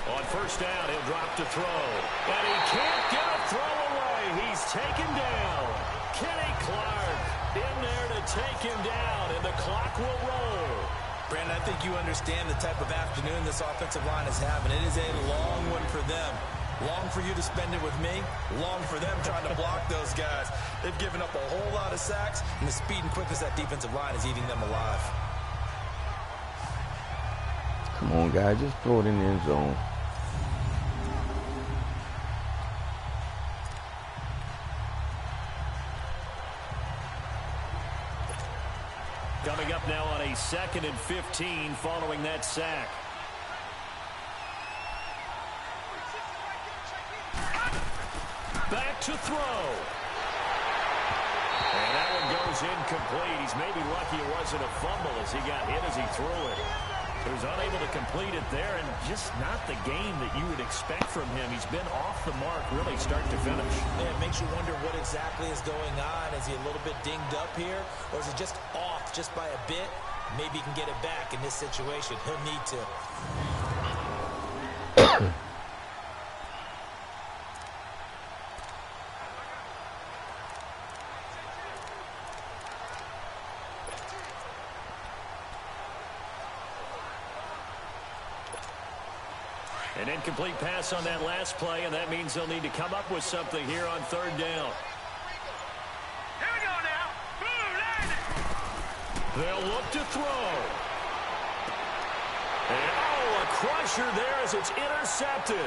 On first down, he'll drop to throw. And he can't get a throw away. He's taken down. Kenny Clark in there to take him down, and the clock will roll. Brandon, I think you understand the type of afternoon this offensive line is having. It is a long one for them. Long for you to spend it with me. Long for them trying to block those guys. They've given up a whole lot of sacks, and the speed and quickness of that defensive line is eating them alive. Come on, guys. Just throw it in the end zone. Coming up now on a 2nd and 15 following that sack. Back to throw. And that one goes incomplete. He's maybe lucky it wasn't a fumble as he got hit as he threw it. He was unable to complete it there, and just not the game that you would expect from him. He's been off the mark really start to finish. Yeah, it makes you wonder what exactly is going on. Is he a little bit dinged up here, or is he just off just by a bit? Maybe he can get it back in this situation. He'll need to. An incomplete pass on that last play, and that means they'll need to come up with something here on 3rd down. Here we go now. Boom, land it. They'll look to throw. And oh, a crusher there as it's intercepted.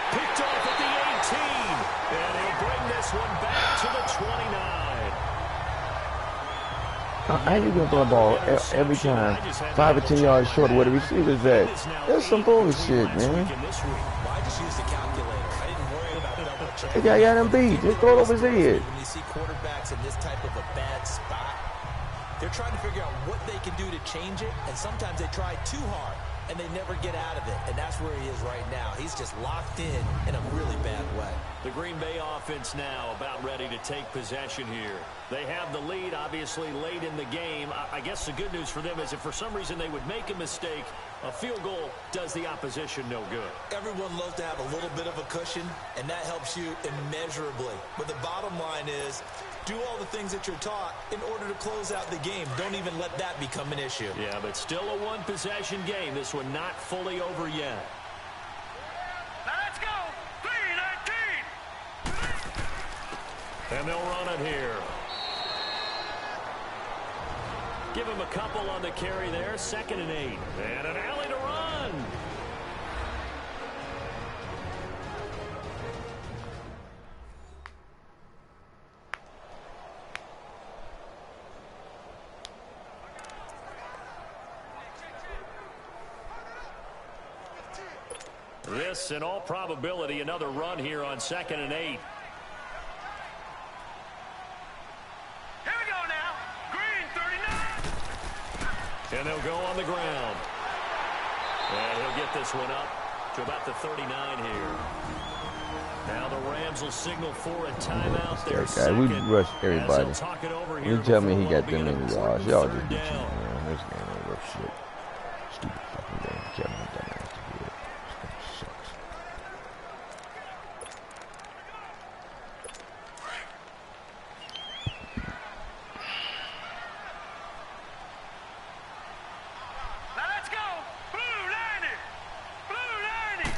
Picked off at the 18. And he'll bring this one back to the 29. How you gonna throw a ball every time 5 or 10 yards short of where the receiver's at? That's some bullshit, man. Well, I just used the calculator. I didn't worry about double checking. The guy got him beat. Just throw it over his head. When you see quarterbacks in this type of a bad spot, they're trying to figure out what they can do to change it, and sometimes they try too hard, and they never get out of it, and that's where he is right now. He's just locked in a really bad way. The Green Bay offense now about ready to take possession here. They have the lead, obviously, late in the game. I guess the good news for them is if for some reason they would make a mistake, a field goal does the opposition no good. Everyone loves to have a little bit of a cushion, and that helps you immeasurably. But the bottom line is, do all the things that you're taught in order to close out the game. Don't even let that become an issue. Yeah, but still a one-possession game. This one not fully over yet. Now let's go. 3-19. And they'll run it here. Give him a couple on the carry there. 2nd and 8. And an alley to run. this, in all probability, another run here on 2nd and 8. Here we go now. Green 39. And they'll go on the ground. And he'll get this one up to about the 39 here. Now the Rams will signal for a timeout there. We rush everybody. You tell me he got them many yards. Y'all just be cheating, man. This game ain't worth shit. Stupid fucking game. Kevin, dumbass to do it. This sucks. Now let's go. Blue 90. Blue 90.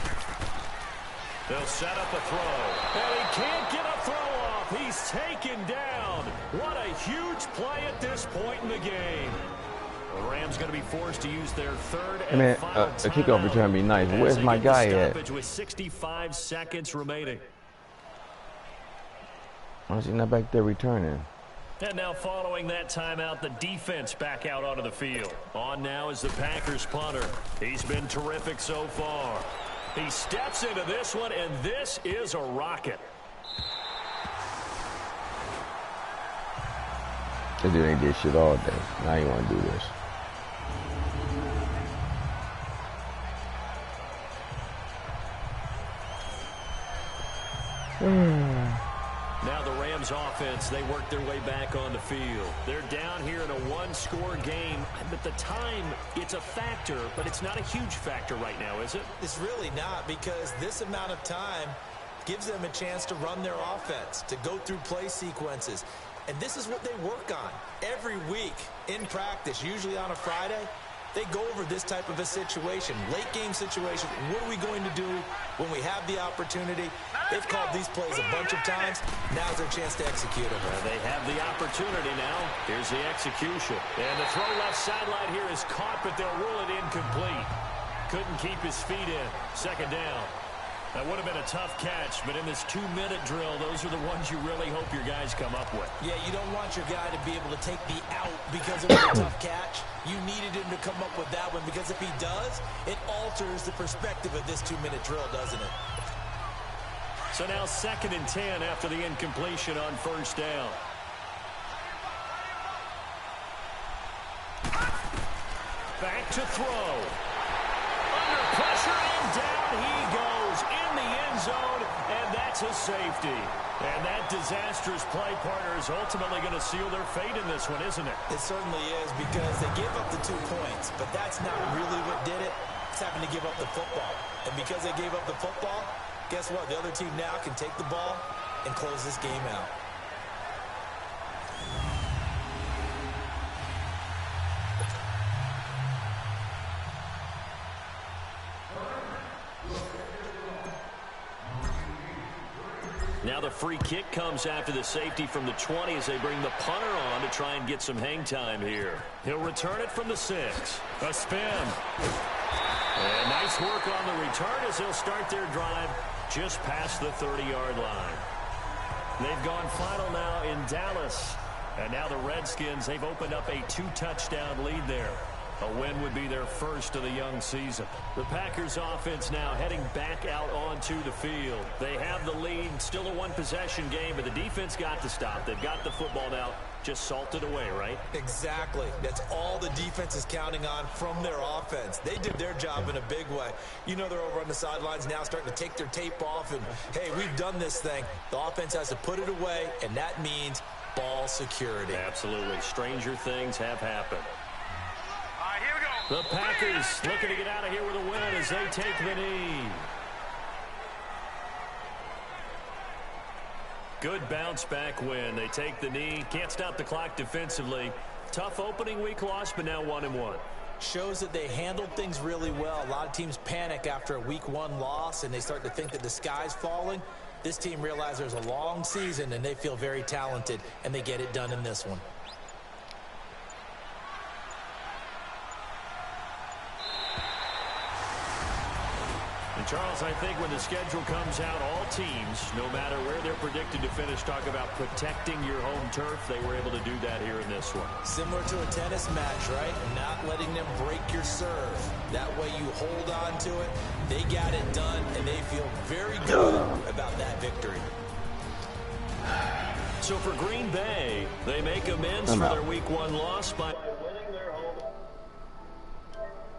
They'll set up a throw. And he can't get a throw off. He's taken down. What a huge play at this point in the game. The Rams going to be forced to use their third and final a kickoff return would be nice. Where's my guy at? With 65 seconds remaining. Why is he not back there returning? And now following that timeout, the defense back out onto the field. On now is the Packers punter. He's been terrific so far. He steps into this one, and this is a rocket. This dude ain't did shit all day. Now you want to do this. Now the Rams offense, they work their way back on the field. They're down here in a one-score game. At the time, it's a factor, but it's not a huge factor right now, is it? It's really not, because this amount of time gives them a chance to run their offense, to go through play sequences. And this is what they work on every week in practice, usually on a Friday. They go over this type of a situation, late game situation. What are we going to do when we have the opportunity? They've called these plays a bunch of times. Now's their chance to execute them. They have the opportunity now. Here's the execution. And the throw left sideline here is caught, but they'll rule it incomplete. Couldn't keep his feet in. 2nd down. That would have been a tough catch, but in this 2-minute drill, those are the ones you really hope your guys come up with. Yeah, you don't want your guy to be able to take the out because it was a tough catch. You needed him to come up with that one, because if he does, it alters the perspective of this 2-minute drill, doesn't it? So now 2nd and 10 after the incompletion on 1st down. Back to throw. Under pressure, and down he goes in the end zone, and that's a safety. And that disastrous play, partner, is ultimately going to seal their fate in this one, isn't it? It certainly is, because they gave up the 2 points, but that's not really what did it. It's having to give up the football. And because they gave up the football, guess what? The other team now can take the ball and close this game out. Now the free kick comes after the safety from the 20 as they bring the punter on to try and get some hang time here. He'll return it from the 6. A spin. And nice work on the return as they'll start their drive just past the 30-yard line. They've gone final now in Dallas. And now the Redskins, they've opened up a 2-touchdown lead there. A win would be their first of the young season. The Packers offense now heading back out onto the field. They have the lead, still a one-possession game, but the defense got to stop. They've got the football now, just salted away, right? Exactly. That's all the defense is counting on from their offense. They did their job in a big way. You know, they're over on the sidelines now starting to take their tape off and, hey, we've done this thing. The offense has to put it away, and that means ball security. Absolutely. Stranger things have happened. Here we go. The Packers looking to get out of here with a win as they take the knee. Good bounce back win. They take the knee. Can't stop the clock defensively. Tough opening week loss, but now 1-1. Shows that they handled things really well. A lot of teams panic after a week 1 loss, and they start to think that the sky's falling. This team realizes there's a long season, and they feel very talented, and they get it done in this one. And Charles, I think when the schedule comes out, all teams, no matter where they're predicted to finish, talk about protecting your home turf. They were able to do that here in this one. Similar to a tennis match, right? Not letting them break your serve. That way you hold on to it. They got it done, and they feel very good about that victory. So for Green Bay, they make amends for their Week 1 loss by